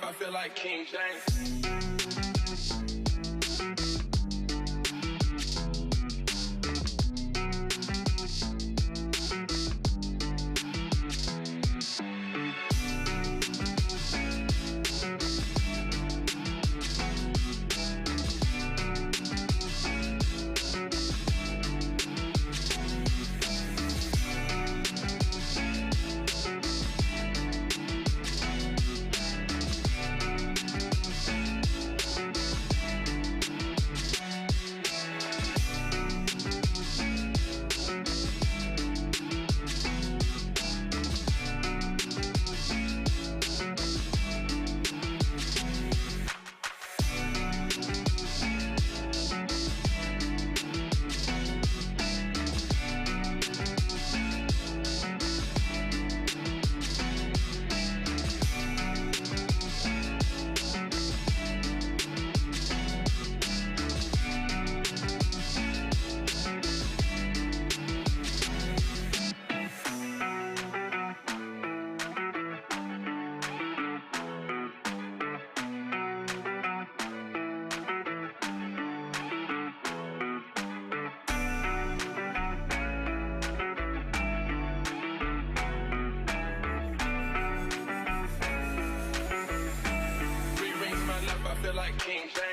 I feel like King James. Like King James.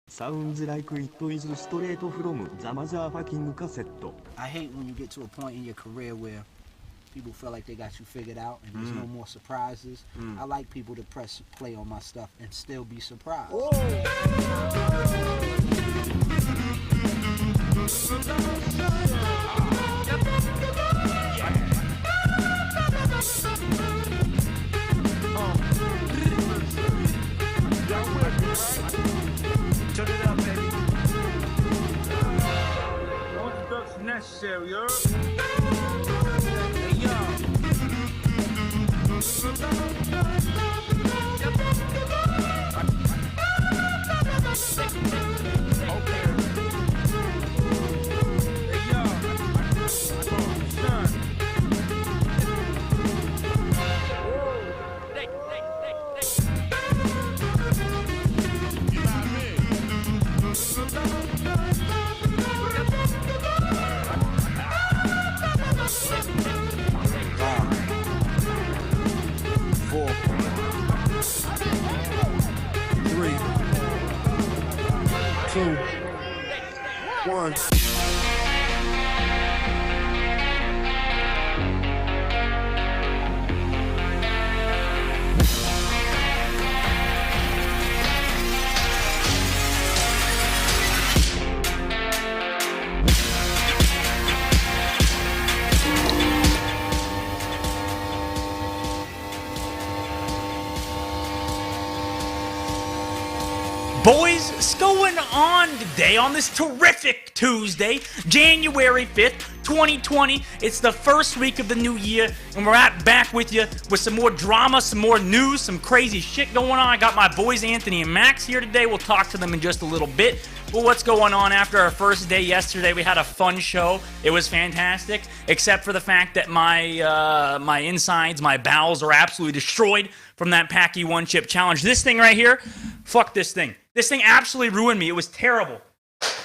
Sounds like it is straight from the motherfucking cassette. I hate when you get to a point in your career where people feel like they got you figured out and there's no more surprises. I like people to press play on my stuff and still be surprised. Turn it up, baby. All the drugs necessary, yo. Hey, yo. Okay. Hey, yo. Son. One. Boys, what's going on today on this terrific Tuesday, January 5th, 2020. It's the first week of the new year, and we're back with you with some more drama, some more news, some crazy shit going on. I got my boys Anthony and Max here today. We'll talk to them in just a little bit. Well, what's going on after our first day yesterday? We had a fun show. It was fantastic, except for the fact that my insides, my bowels are absolutely destroyed from that Packy One Chip Challenge. This thing right here, fuck this thing. This thing absolutely ruined me. It was terrible.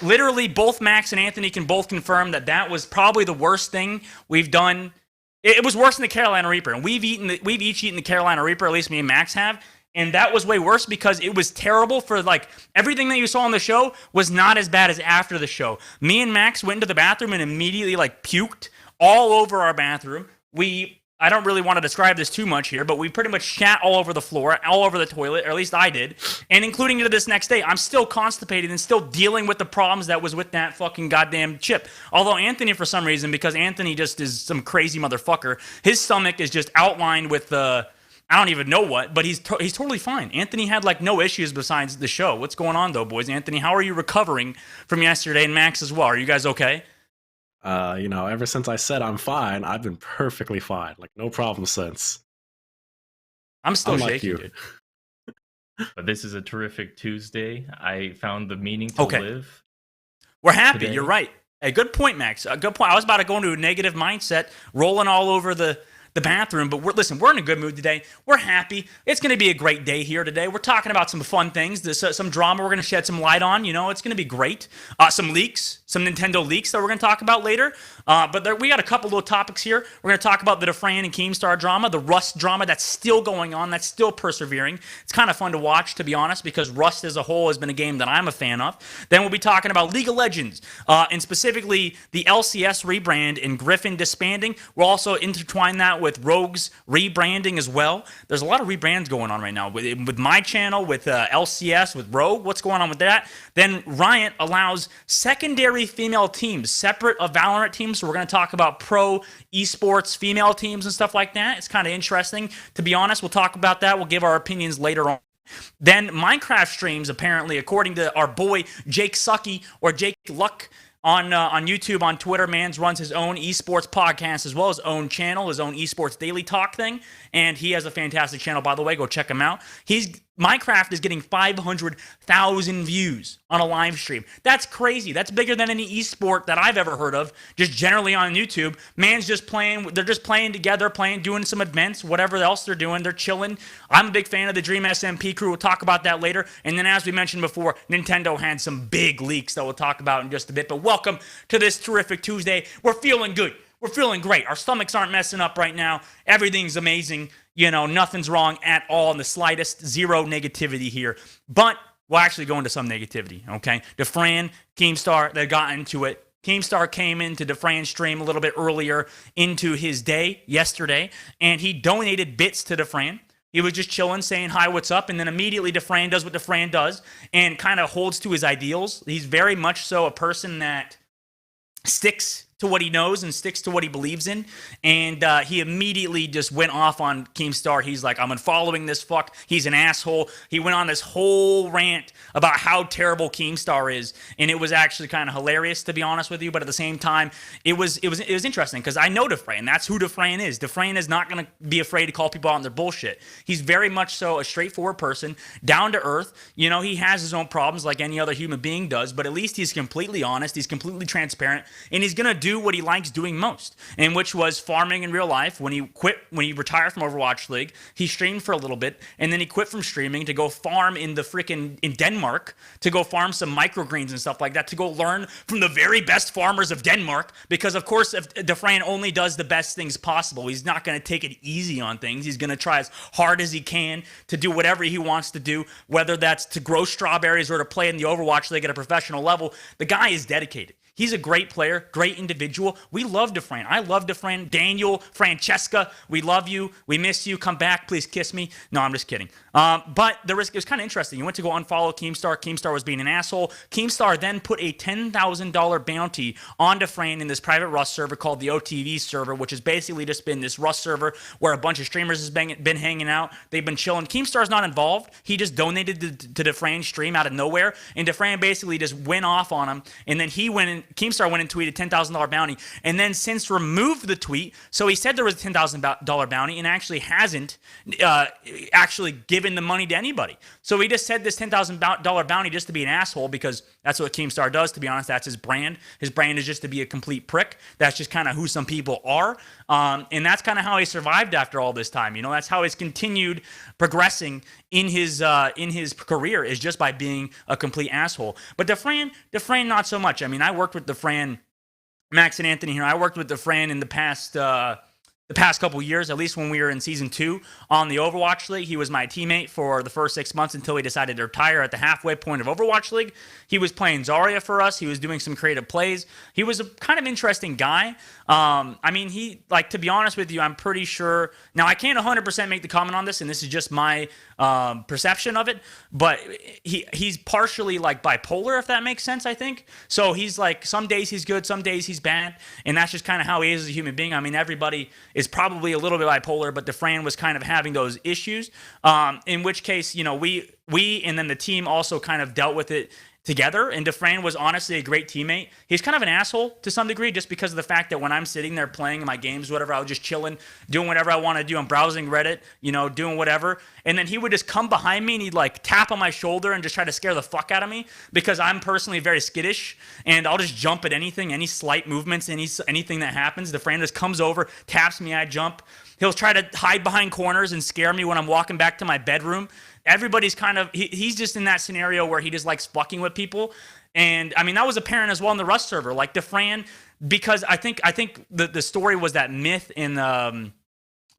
Literally, both Max and Anthony can both confirm that that was probably the worst thing we've done. It was worse than the Carolina Reaper, and we've each eaten the Carolina Reaper, at least me and Max have, and that was way worse because it was terrible for, like, everything that you saw on the show was not as bad as after the show. Me and Max went into the bathroom and immediately, like, puked all over our bathroom. I don't really want to describe this too much here, but we pretty much shat all over the floor, all over the toilet, or at least I did, and including to this next day. I'm still constipated and still dealing with the problems that was with that fucking goddamn chip. Although Anthony, for some reason, because Anthony just is some crazy motherfucker, his stomach is just outlined with I don't even know what, but he's totally fine. Anthony had, like, no issues besides the show. What's going on, though, boys? Anthony, how are you recovering from yesterday? And Max as well. Are you guys okay? Ever since I said I'm fine, I've been perfectly fine. Like, no problem since. I'm still Unlike shaking, you. dude. But this is a terrific Tuesday. I found the meaning to live. We're happy. Today. You're right. Hey, good point, Max. Good point. I was about to go into a negative mindset, rolling all over the bathroom, but we're in a good mood today. We're happy. It's going to be a great day here today. We're talking about some fun things, some drama we're going to shed some light on. It's going to be great. Some leaks, some Nintendo leaks that we're going to talk about later. But we got a couple little topics here. We're going to talk about the Dafran and Keemstar drama, the Rust drama that's still going on, that's still persevering. It's kind of fun to watch, to be honest, because Rust as a whole has been a game that I'm a fan of. Then we'll be talking about League of Legends, and specifically the LCS rebrand and Griffin disbanding. We'll also intertwine that with Rogue's rebranding as well. There's a lot of rebrands going on right now with my channel, with LCS, with Rogue. What's going on with that? Then Riot allows secondary female teams, separate of Valorant teams. So we're going to talk about pro esports female teams and stuff like that. It's kind of interesting. To be honest, we'll talk about that. We'll give our opinions later on. Then Minecraft streams, apparently, according to our boy Jake Sucky or Jake Luck, on YouTube, on Twitter, Mans runs his own esports podcast as well as his own channel, his own esports daily talk thing, and he has a fantastic channel, by the way. Go check him out. Minecraft is getting 500,000 views on a live stream. That's crazy. That's bigger than any esport that I've ever heard of, just generally on YouTube. Man's just playing. They're just playing together, doing some events, whatever else they're doing. They're chilling. I'm a big fan of the Dream SMP crew. We'll talk about that later. And then, as we mentioned before, Nintendo had some big leaks that we'll talk about in just a bit. But welcome to this terrific Tuesday. We're feeling good. We're feeling great. Our stomachs aren't messing up right now. Everything's amazing. Nothing's wrong at all in the slightest. Zero negativity here. But we'll actually go into some negativity, okay? Dafran, Keemstar, they got into it. Keemstar came into Dafran's stream a little bit earlier into his day, yesterday, and he donated bits to Dafran. He was just chilling, saying, hi, what's up? And then immediately Dafran does what Dafran does and kind of holds to his ideals. He's very much so a person that sticks to what he knows and sticks to what he believes in, and he immediately just went off on Keemstar. He's like, I'm unfollowing this fuck. He's an asshole. He went on this whole rant about how terrible Keemstar is, and it was actually kind of hilarious, to be honest with you, but at the same time, it was interesting, because I know Dafran. That's who Dafran is. Dafran is not going to be afraid to call people out on their bullshit. He's very much so a straightforward person, down to earth. He has his own problems like any other human being does, but at least he's completely honest, he's completely transparent, and he's going to do what he likes doing most, and which was farming in real life. When he retired from Overwatch League, he streamed for a little bit, and then he quit from streaming to go farm in Denmark, to go farm some microgreens and stuff like that, to go learn from the very best farmers of Denmark, because of course, if Dafran only does the best things possible, he's not going to take it easy on things. He's going to try as hard as he can to do whatever he wants to do, whether that's to grow strawberries or to play in the Overwatch League at a professional level. The guy is dedicated. He's a great player, great individual. We love Dafran. I love Dafran. Daniel, Francesca, we love you. We miss you. Come back. Please kiss me. No, I'm just kidding. But it was kind of interesting. You went to go unfollow Keemstar. Keemstar was being an asshole. Keemstar then put a $10,000 bounty on Dafran in this private Rust server called the OTV server, which has basically just been this Rust server where a bunch of streamers has been hanging out. They've been chilling. Keemstar's not involved. He just donated to Dafran's stream out of nowhere, and Dafran basically just went off on him, and then Keemstar went and tweeted $10,000 bounty, and then since removed the tweet. So he said there was a $10,000 bounty and actually hasn't actually given the money to anybody. So he just said this $10,000 bounty just to be an asshole, because that's what Keemstar does, to be honest. That's his brand. His brand is just to be a complete prick. That's just kind of who some people are. And that's kind of how he survived after all this time. You know, that's how he's continued progressing in his career, is just by being a complete asshole. But Dafran, not so much. I mean, I worked with Dafran, Max and Anthony here. I worked with Dafran in the past couple years, at least when we were in Season 2 on the Overwatch League. He was my teammate for the first 6 months until he decided to retire at the halfway point of Overwatch League. He was playing Zarya for us. He was doing some creative plays. He was a kind of interesting guy. I mean, to be honest with you, I'm pretty sure. Now, I can't 100% make the comment on this, and this is just my perception of it, but he's partially like bipolar, if that makes sense, I think. So he's like, some days he's good, some days he's bad, and that's just kind of how he is as a human being. I mean, everybody is probably a little bit bipolar, but Dafran was kind of having those issues, in which case, you know, we and then the team also kind of dealt with it together, and Dafran was honestly a great teammate. He's kind of an asshole to some degree, just because of the fact that when I'm sitting there playing my games, whatever, I was just chilling, doing whatever I want to do. I'm browsing Reddit, you know, doing whatever, and then he would just come behind me and he'd like tap on my shoulder and just try to scare the fuck out of me, because I'm personally very skittish, and I'll just jump at anything, any slight movements, anything that happens. Dafran just comes over, taps me, I jump. He'll try to hide behind corners and scare me when I'm walking back to my bedroom. Everybody's kind of, he's just in that scenario where he just likes fucking with people. And I mean, that was apparent as well in the Rust server. Like Dafran, because I think the story was that Myth and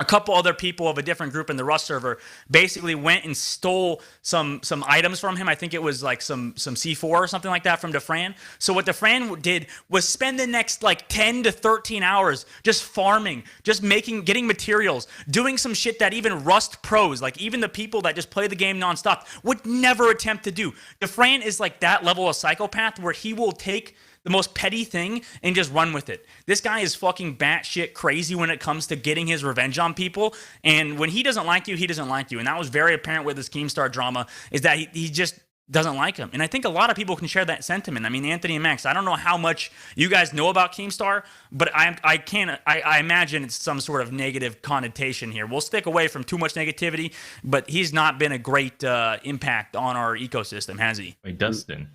a couple other people of a different group in the Rust server basically went and stole some items from him. I think it was like some C4 or something like that from Dafran. So what Dafran did was spend the next like 10 to 13 hours just farming, just getting materials, doing some shit that even Rust pros, like even the people that just play the game nonstop, would never attempt to do. Dafran is like that level of psychopath where he will take the most petty thing and just run with it. This guy is fucking batshit crazy when it comes to getting his revenge on people. And when he doesn't like you, he doesn't like you. And that was very apparent with this Keemstar drama, is that he just doesn't like him. And I think a lot of people can share that sentiment. I mean, Anthony and Max, I don't know how much you guys know about Keemstar, but I imagine it's some sort of negative connotation here. We'll stick away from too much negativity, but he's not been a great impact on our ecosystem, has he? Wait, Dustin.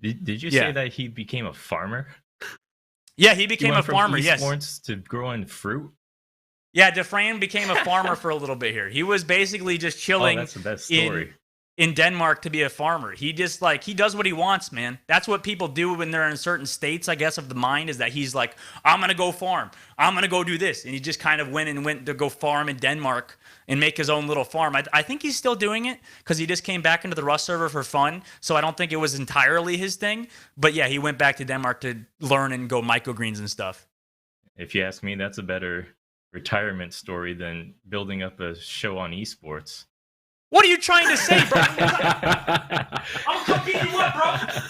Did you say that he became a farmer? Yeah, he became a farmer, yes. Esports to growing fruit? Yeah, Dafran became a farmer for a little bit here. He was basically just chilling that's the best story. In Denmark to be a farmer. He just he does what he wants, man. That's what people do when they're in certain states, I guess, of the mind, is that he's like, I'm going to go farm. I'm going to go do this. And he just kind of went to go farm in Denmark and make his own little farm. I think he's still doing it because he just came back into the Rust server for fun. So I don't think it was entirely his thing. But yeah, he went back to Denmark to learn and go microgreens and stuff. If you ask me, that's a better retirement story than building up a show on esports. What are you trying to say, bro? I'll come beat you up, bro.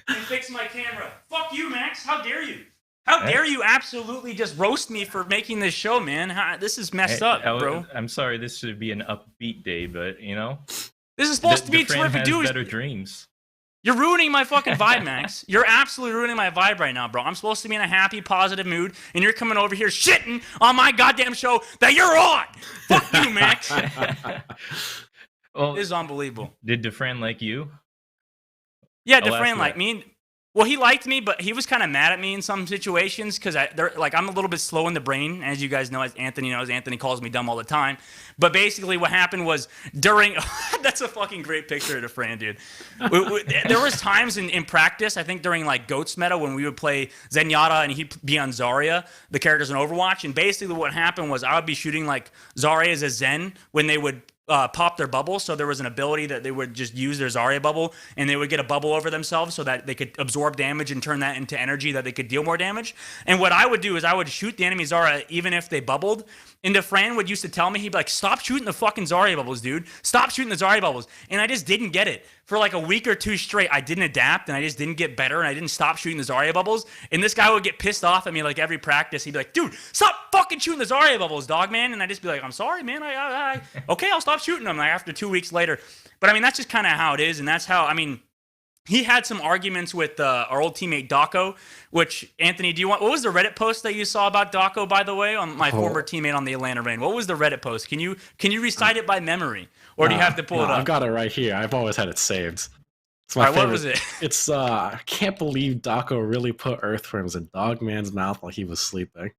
And fix my camera. Fuck you, Max. How dare you? How dare you absolutely just roast me for making this show, man? This is messed up, bro. I'm sorry, this should be an upbeat day, but, you know. This is supposed to be a terrific dude. Better dreams. You're ruining my fucking vibe, Max. You're absolutely ruining my vibe right now, bro. I'm supposed to be in a happy, positive mood, and you're coming over here shitting on my goddamn show that you're on. Fuck you, Max. Well, this is unbelievable. Did Dafran like you? Yeah, Dafran liked me. Well, he liked me, but he was kind of mad at me in some situations because I'm a little bit slow in the brain, as you guys know, as Anthony knows. Anthony calls me dumb all the time. But basically what happened was during – that's a fucking great picture of Dafran, dude. There was times in practice, I think during like Goats meta, when we would play Zenyatta and he'd be on Zarya, the characters in Overwatch. And basically what happened was I would be shooting like Zarya as a Zen when they would pop their bubble. So there was an ability that they would just use their Zarya bubble, and they would get a bubble over themselves so that they could absorb damage and turn that into energy that they could deal more damage. And what I would do is I would shoot the enemy Zarya even if they bubbled. And Dafran would used to tell me, he'd be like, stop shooting the fucking Zarya bubbles, dude. Stop shooting the Zarya bubbles. And I just didn't get it. For like a week or two straight, I didn't adapt, and I just didn't get better, and I didn't stop shooting the Zarya bubbles. And this guy would get pissed off at me like every practice. He'd be like, dude, stop fucking shooting the Zarya bubbles, dog, man. And I'd just be like, I'm sorry, man. Okay, I'll stop shooting them. Like after 2 weeks later. But I mean, that's just kind of how it is, and that's how, I mean, he had some arguments with our old teammate Dako, which, Anthony, what was the Reddit post that you saw about Dako, by the way, on my former teammate on the Atlanta Reign? What was the Reddit post? Can you recite it by memory, or do you have to pull it up? I've got it right here. I've always had it saved. It's my favorite. What was it? It's, I can't believe Dako really put earthworms in Dogman's mouth while he was sleeping.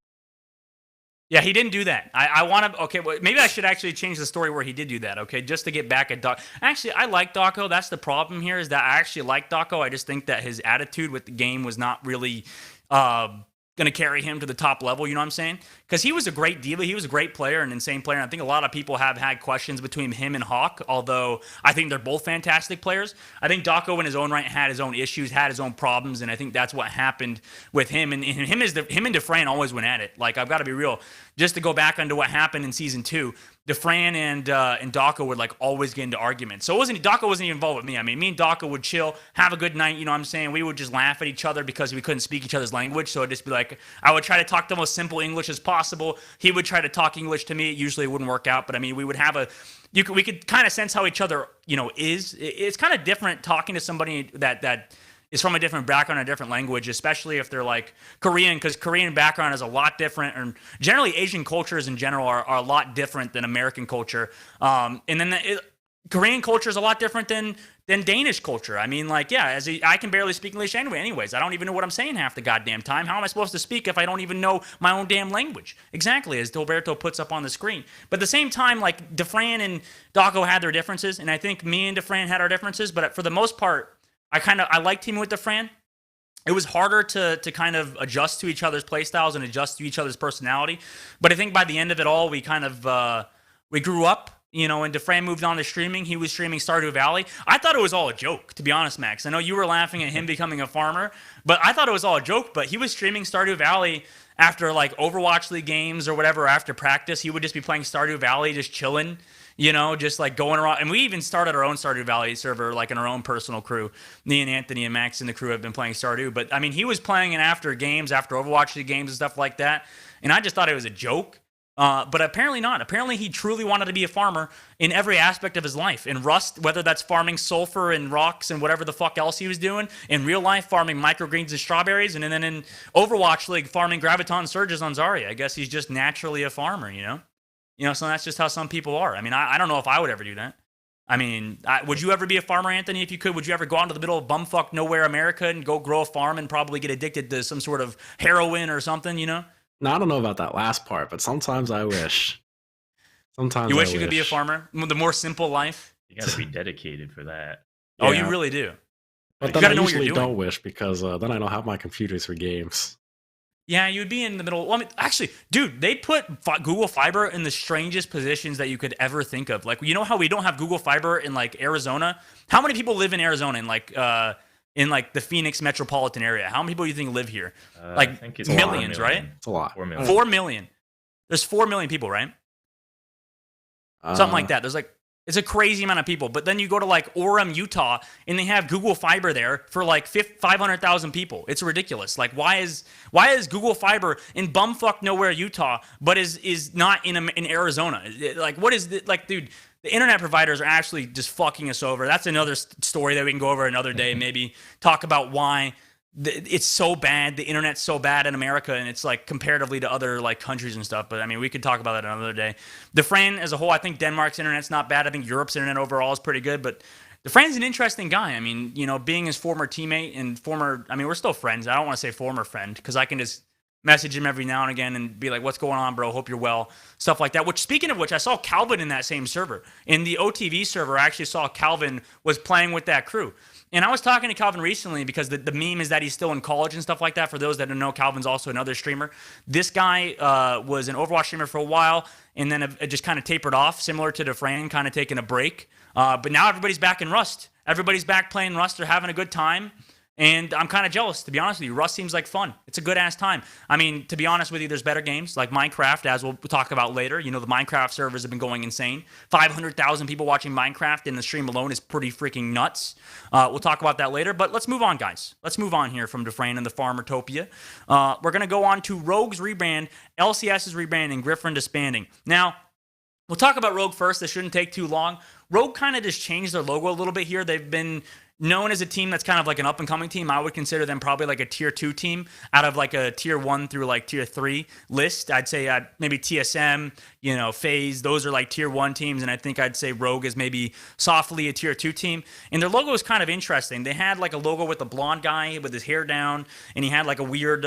Yeah, he didn't do that. I want to, okay, well, maybe I should actually change the story where he did do that, okay, just to get back at Dako. Actually, I like Dako. That's the problem here, is that I actually like Dako. I just think that his attitude with the game was not really going to carry him to the top level, you know what I'm saying? Because he was a great diva. He was a great player, an insane player. And I think a lot of people have had questions between him and Hawk, although I think they're both fantastic players. I think Dako in his own right had his own issues, had his own problems, and I think that's what happened with him. And him and Dafran always went at it. Like, I've got to be real. Just to go back onto what happened in Season 2, Dafran and Dako would like always get into arguments. So Dako wasn't even involved with me. I mean, me and Dako would chill, have a good night, you know what I'm saying? We would just laugh at each other because we couldn't speak each other's language. So it'd just be like, I would try to talk the most simple English as possible. He would try to talk English to me. Usually it wouldn't work out, but I mean, we would have we could kind of sense how each other, is. It's kind of different talking to somebody that is from a different background, a different language, especially if they're like Korean, because Korean background is a lot different, and generally Asian cultures in general are a lot different than American culture. And then Korean culture is a lot different than Danish culture. I mean, like, yeah, I can barely speak English anyways. I don't even know what I'm saying half the goddamn time. How am I supposed to speak if I don't even know my own damn language? Exactly, as Dilberto puts up on the screen. But at the same time, like, Dafran and Dako had their differences, and I think me and Dafran had our differences, but for the most part, I liked teaming with Dafran. It was harder to kind of adjust to each other's playstyles and adjust to each other's personality. But I think by the end of it all, we kind of we grew up, and Dafran moved on to streaming. He was streaming Stardew Valley. I thought it was all a joke, to be honest, Max. I know you were laughing at him becoming a farmer, but I thought it was all a joke. But he was streaming Stardew Valley after like Overwatch League games or whatever, after practice. He would just be playing Stardew Valley, just chilling. Just like going around. And we even started our own Stardew Valley server, like in our own personal crew. Me and Anthony and Max and the crew have been playing Stardew. But, I mean, he was playing it after games, after Overwatch League games and stuff like that. And I just thought it was a joke. But apparently not. Apparently he truly wanted to be a farmer in every aspect of his life. In Rust, whether that's farming sulfur and rocks and whatever the fuck else he was doing. In real life, farming microgreens and strawberries. And then in Overwatch League, farming graviton surges on Zarya. I guess he's just naturally a farmer, so that's just how some people are. I mean, I don't know if I would ever do that. I mean, would you ever be a farmer, Anthony, if you could? Would you ever go out into the middle of bumfuck nowhere America and go grow a farm and probably get addicted to some sort of heroin or something, No, I don't know about that last part, but sometimes I wish. Sometimes you wish you could be a farmer? The more simple life? You got to be dedicated for that. Oh, you really do. But then I usually don't wish because then I don't have my computers for games. Yeah, you would be in the middle. Well, I mean, actually, dude, they put Google Fiber in the strangest positions that you could ever think of. Like, you know how we don't have Google Fiber in like Arizona? How many people live in Arizona in like the Phoenix metropolitan area? How many people do you think live here? Like I think it's millions, right? It's a lot. 4 million. 4 million. There's 4 million people, right? Something like that. It's a crazy amount of people. But then you go to like Orem, Utah, and they have Google Fiber there for like 500,000 people. It's ridiculous. Like, why is Google Fiber in bumfuck nowhere, Utah, but is not in Arizona? Like, what is it? Like, dude, the internet providers are actually just fucking us over. That's another story that we can go over another day. Maybe talk about why it's so bad. The internet's so bad in America, and it's like comparatively to other like countries and stuff. But I mean, we could talk about that another day. Dafran as a whole, I think Denmark's internet's not bad. I think Europe's internet overall is pretty good. But Dafran's an interesting guy. I mean, being his former teammate and we're still friends. I don't want to say former friend because I can just message him every now and again and be like, what's going on, bro? Hope you're well. Stuff like that. Which, speaking of which, I saw Calvin in that same server. In the OTV server, I actually saw Calvin was playing with that crew. And I was talking to Calvin recently because the meme is that he's still in college and stuff like that. For those that don't know, Calvin's also another streamer. This guy was an Overwatch streamer for a while, and then it just kind of tapered off, similar to Dafran, kind of taking a break. But now everybody's back in Rust. Everybody's back playing Rust. They're having a good time. And I'm kind of jealous, to be honest with you. Rust seems like fun. It's a good-ass time. I mean, to be honest with you, there's better games like Minecraft, as we'll talk about later. You know, the Minecraft servers have been going insane. 500,000 people watching Minecraft in the stream alone is pretty freaking nuts. We'll talk about that later. But let's move on, guys. Let's move on here from Dafran and the Farmertopia. We're going to go on to Rogue's rebrand, LCS's rebrand, and Griffin disbanding. Now, we'll talk about Rogue first. This shouldn't take too long. Rogue kind of just changed their logo a little bit here. They've been known as a team that's kind of like an up-and-coming team. I would consider them probably like a tier 2 team out of like a tier 1 through like tier 3 list. I'd say maybe TSM, FaZe, those are like tier 1 teams, and I think I'd say Rogue is maybe softly a tier 2 team. And their logo is kind of interesting. They had like a logo with a blonde guy with his hair down, and he had like a weird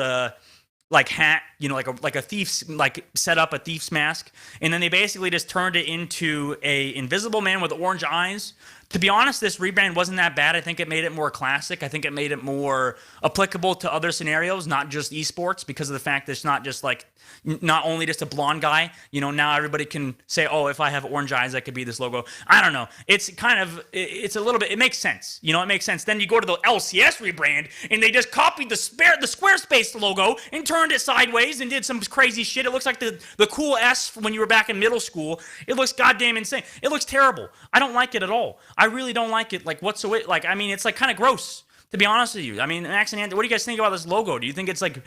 like hat, like a thief's, like set up a thief's mask, and then they basically just turned it into a invisible man with orange eyes. To be honest, this rebrand wasn't that bad. I think it made it more classic. I think it made it more applicable to other scenarios, not just esports, because of the fact that it's not just like, not only just a blonde guy. Now everybody can say, oh, if I have orange eyes, that could be this logo. I don't know. It's kind of, it's a little bit, it makes sense. It makes sense. Then you go to the LCS rebrand, and they just copied the Squarespace logo and turned it sideways and did some crazy shit. It looks like the cool S from when you were back in middle school. It looks goddamn insane. It looks terrible. I don't like it at all. I really don't like it, like, whatsoever. Like, I mean, it's, like, kind of gross, to be honest with you. I mean, Max and Andy, what do you guys think about this logo? Do you think it's, like,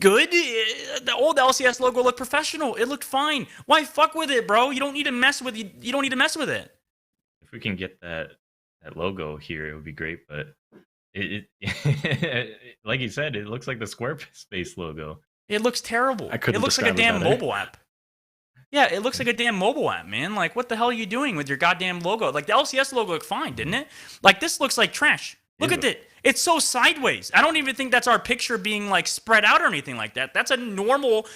good? The old LCS logo looked professional. It looked fine. Why fuck with it, bro? You don't need to mess with it. If we can get that logo here, it would be great, but it like you said, it looks like the Squarespace logo. It looks terrible. It looks like a damn mobile app. Yeah, it looks like a damn mobile app, man. Like, what the hell are you doing with your goddamn logo? Like, the LCS logo looked fine, didn't it? Like, this looks like trash. Look at it. It's so sideways. I don't even think that's our picture being, like, spread out or anything like that. That's a normal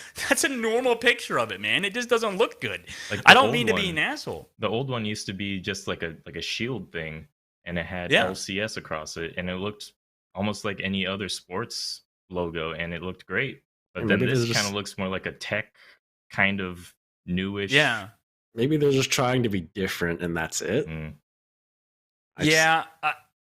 picture of it, man. It just doesn't look good. Like, I don't mean to be an asshole. The old one used to be just like a shield thing, and it had LCS across it, and it looked almost like any other sports logo, and it looked great. But then this kind of looks more like a tech kind of newish. Yeah. Maybe they're just trying to be different, and that's it.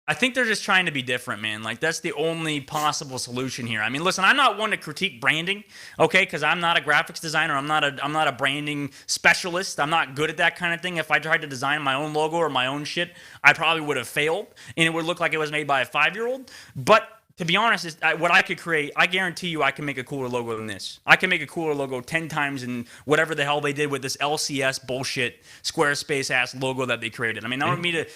I think they're just trying to be different, man. Like, that's the only possible solution here. I mean, listen, I'm not one to critique branding, okay? Because I'm not a graphics designer. I'm not a branding specialist. I'm not good at that kind of thing. If I tried to design my own logo or my own shit, I probably would have failed, and it would look like it was made by a 5-year-old. But to be honest, what I could create, I guarantee you I can make a cooler logo than this. I can make a cooler logo 10 times in whatever the hell they did with this LCS bullshit Squarespace-ass logo that they created. I mean, I don't mean to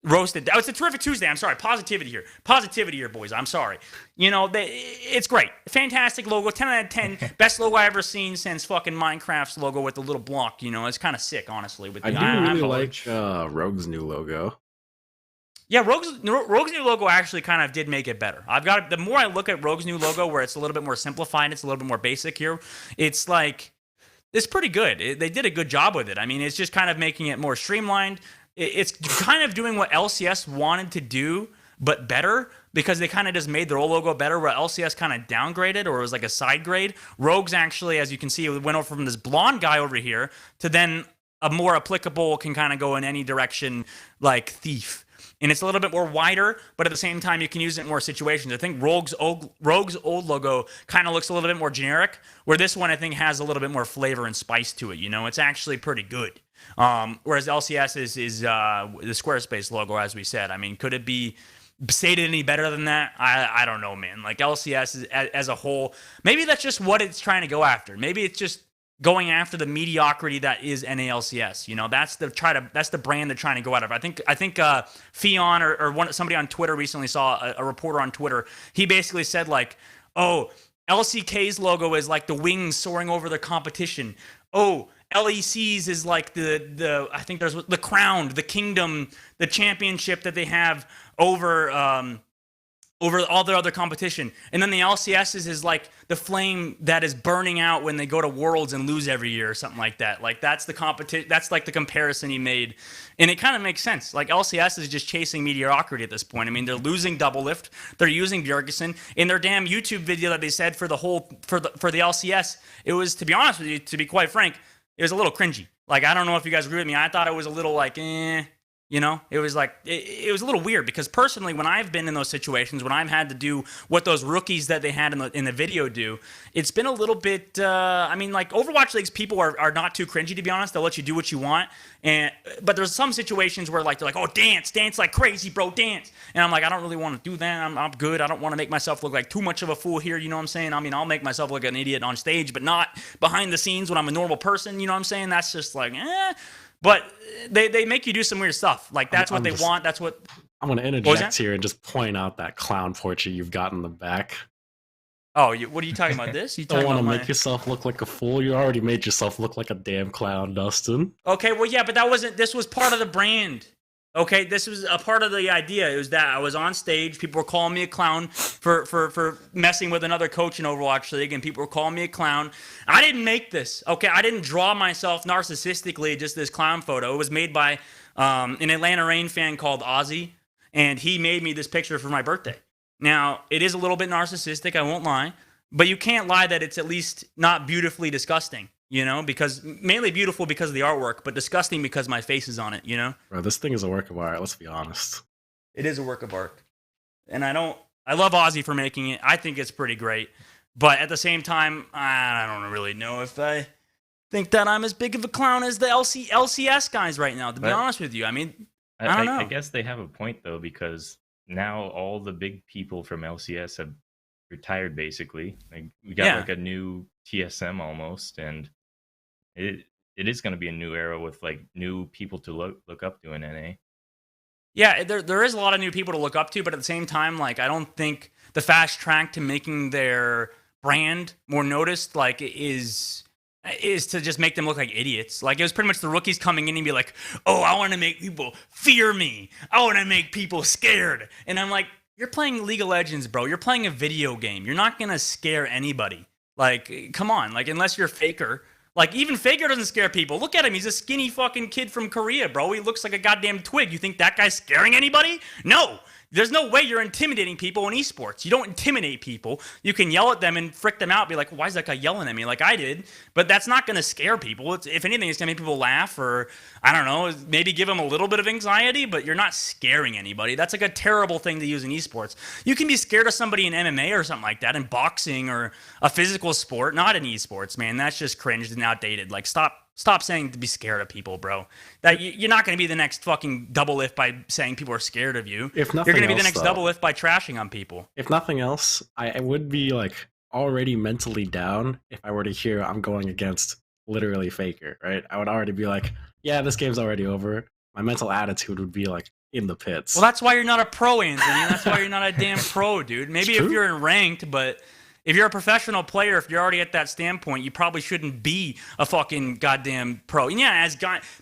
roast it. Oh, it's a terrific Tuesday. I'm sorry. Positivity here, boys. I'm sorry. It's great. Fantastic logo. 10 out of 10. Best logo I ever seen since fucking Minecraft's logo with the little block. It's kind of sick, honestly. I do really like Rogue's new logo. Yeah, Rogue's new logo actually kind of did make it better. The more I look at Rogue's new logo, where it's a little bit more simplified, it's a little bit more basic here, it's pretty good. They did a good job with it. I mean, it's just kind of making it more streamlined. It's kind of doing what LCS wanted to do, but better, because they kind of just made their old logo better, where LCS kind of downgraded, or it was like a side grade. Rogue's actually, as you can see, it went over from this blonde guy over here to then a more applicable, can kind of go in any direction, like Thief. And it's a little bit more wider, but at the same time, you can use it in more situations. I think Rogue's old logo kind of looks a little bit more generic, where this one, I think, has a little bit more flavor and spice to it. It's actually pretty good. Whereas LCS is the Squarespace logo, as we said. I mean, could it be stated any better than that? I don't know, man. Like, LCS is, as a whole, maybe that's just what it's trying to go after. Maybe it's just going after the mediocrity that is NALCS. That's the brand they're trying to go out of. I think Fion or somebody on Twitter recently saw a reporter on Twitter. He basically said, like, oh, LCK's logo is like the wings soaring over their competition. Oh, LEC's is like I think there's the crown, the kingdom, the championship that they have over over all their other competition. And then the LCSs is like the flame that is burning out when they go to Worlds and lose every year or something like that. Like that's the competition. That's like the comparison he made. And it kind of makes sense. Like LCS is just chasing mediocrity at this point. I mean, they're losing Double Lift. They're using Bjergesen. In their damn YouTube video that they said for the LCS, it was, to be honest with you, to be quite frank, it was a little cringy. Like, I don't know if you guys agree with me. I thought it was a little like, you know, it was like, it was a little weird because personally, when I've been in those situations, when I've had to do what those rookies that they had in the video do, it's been a little bit, I mean, like Overwatch League's people are not too cringy, to be honest. They'll let you do what you want. But there's some situations where like, they're like, oh, dance like crazy, bro, dance. And I'm like, I don't really want to do that. I'm good. I don't want to make myself look like too much of a fool here. You know what I'm saying? I mean, I'll make myself look like an idiot on stage, but not behind the scenes when I'm a normal person. You know what I'm saying? That's just like, But they make you do some weird stuff. Like, that's what they want. That's what... I'm going to interject here and just point out that clown portrait you've got in the back. Oh, what are you talking about this? You don't want to make yourself look like a fool. You already made yourself look like a damn clown, Dustin. Okay, well, yeah, but this was part of the brand. Okay, this was a part of the idea. It was that I was on stage. People were calling me a clown for messing with another coach in Overwatch League, and people were calling me a clown. I didn't make this. Okay, I didn't draw myself narcissistically, just this clown photo. It was made by an Atlanta Reign fan called Ozzy, and he made me this picture for my birthday. Now, it is a little bit narcissistic, I won't lie, but you can't lie that it's at least not beautifully disgusting. You know, because mainly beautiful because of the artwork, but disgusting because my face is on it, you know? Bro, this thing is a work of art, let's be honest. It is a work of art. And I love Ozzy for making it. I think it's pretty great. But at the same time, I don't really know if I think that I'm as big of a clown as the LCS guys right now, to be honest with you. I mean, I don't know. I guess they have a point, though, because now all the big people from LCS have retired, basically. Like, we got like a new TSM almost, and it is going to be a new era with like new people to look up to in NA. Yeah, there is a lot of new people to look up to, but at the same time, like, I don't think the fast track to making their brand more noticed, like, is to just make them look like idiots. Like, it was pretty much the rookies coming in and be like, oh, I want to make people fear me. I want to make people scared. And I'm like, you're playing League of Legends, bro. You're playing a video game. You're not going to scare anybody. Like, come on. Like, unless you're Faker. Like, even Faker doesn't scare people. Look at him. He's a skinny fucking kid from Korea, bro. He looks like a goddamn twig. You think that guy's scaring anybody? No. There's no way you're intimidating people in esports. You don't intimidate people. You can yell at them and frick them out, be like, why is that guy yelling at me like I did? But that's not going to scare people. If anything, it's going to make people laugh or, I don't know, maybe give them a little bit of anxiety, but you're not scaring anybody. That's like a terrible thing to use in esports. You can be scared of somebody in MMA or something like that, in boxing or a physical sport, not in esports, man. That's just cringed and outdated. Like, Stop saying to be scared of people, bro. That you're not going to be the next fucking double lift by saying people are scared of you. If nothing you're going to be the else, next double lift by trashing on people. If nothing else, I would be like already mentally down if I were to hear I'm going against literally Faker, right? I would already be like, yeah, this game's already over. My mental attitude would be like in the pits. Well, that's why you're not a pro, Anthony. That's why you're not a damn pro, dude. Maybe if you're in ranked, but if you're a professional player, if you're already at that standpoint, you probably shouldn't be a fucking goddamn pro. And yeah,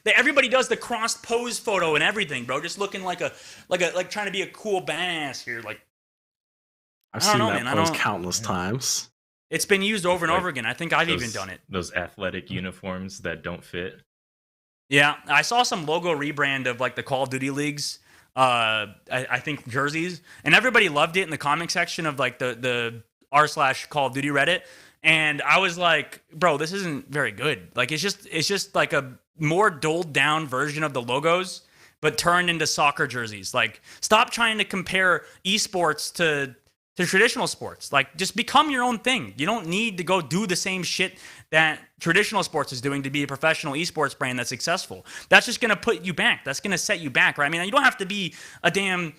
everybody does the crossed pose photo and everything, bro. Just looking like trying to be a cool badass here. Like, I've seen that pose countless times. It's been used over and over again. I think I've even done it. Those athletic uniforms that don't fit. Yeah, I saw some logo rebrand of like the Call of Duty leagues. I think jerseys, and everybody loved it in the comment section of like the r/Call of Duty Reddit, and I was like, bro, this isn't very good. Like, it's just like a more doled down version of the logos, but turned into soccer jerseys. Like, stop trying to compare esports to traditional sports. Like, just become your own thing. You don't need to go do the same shit that traditional sports is doing to be a professional esports brand that's successful. That's just going to put you back. That's going to set you back, right? I mean, you don't have to be a damn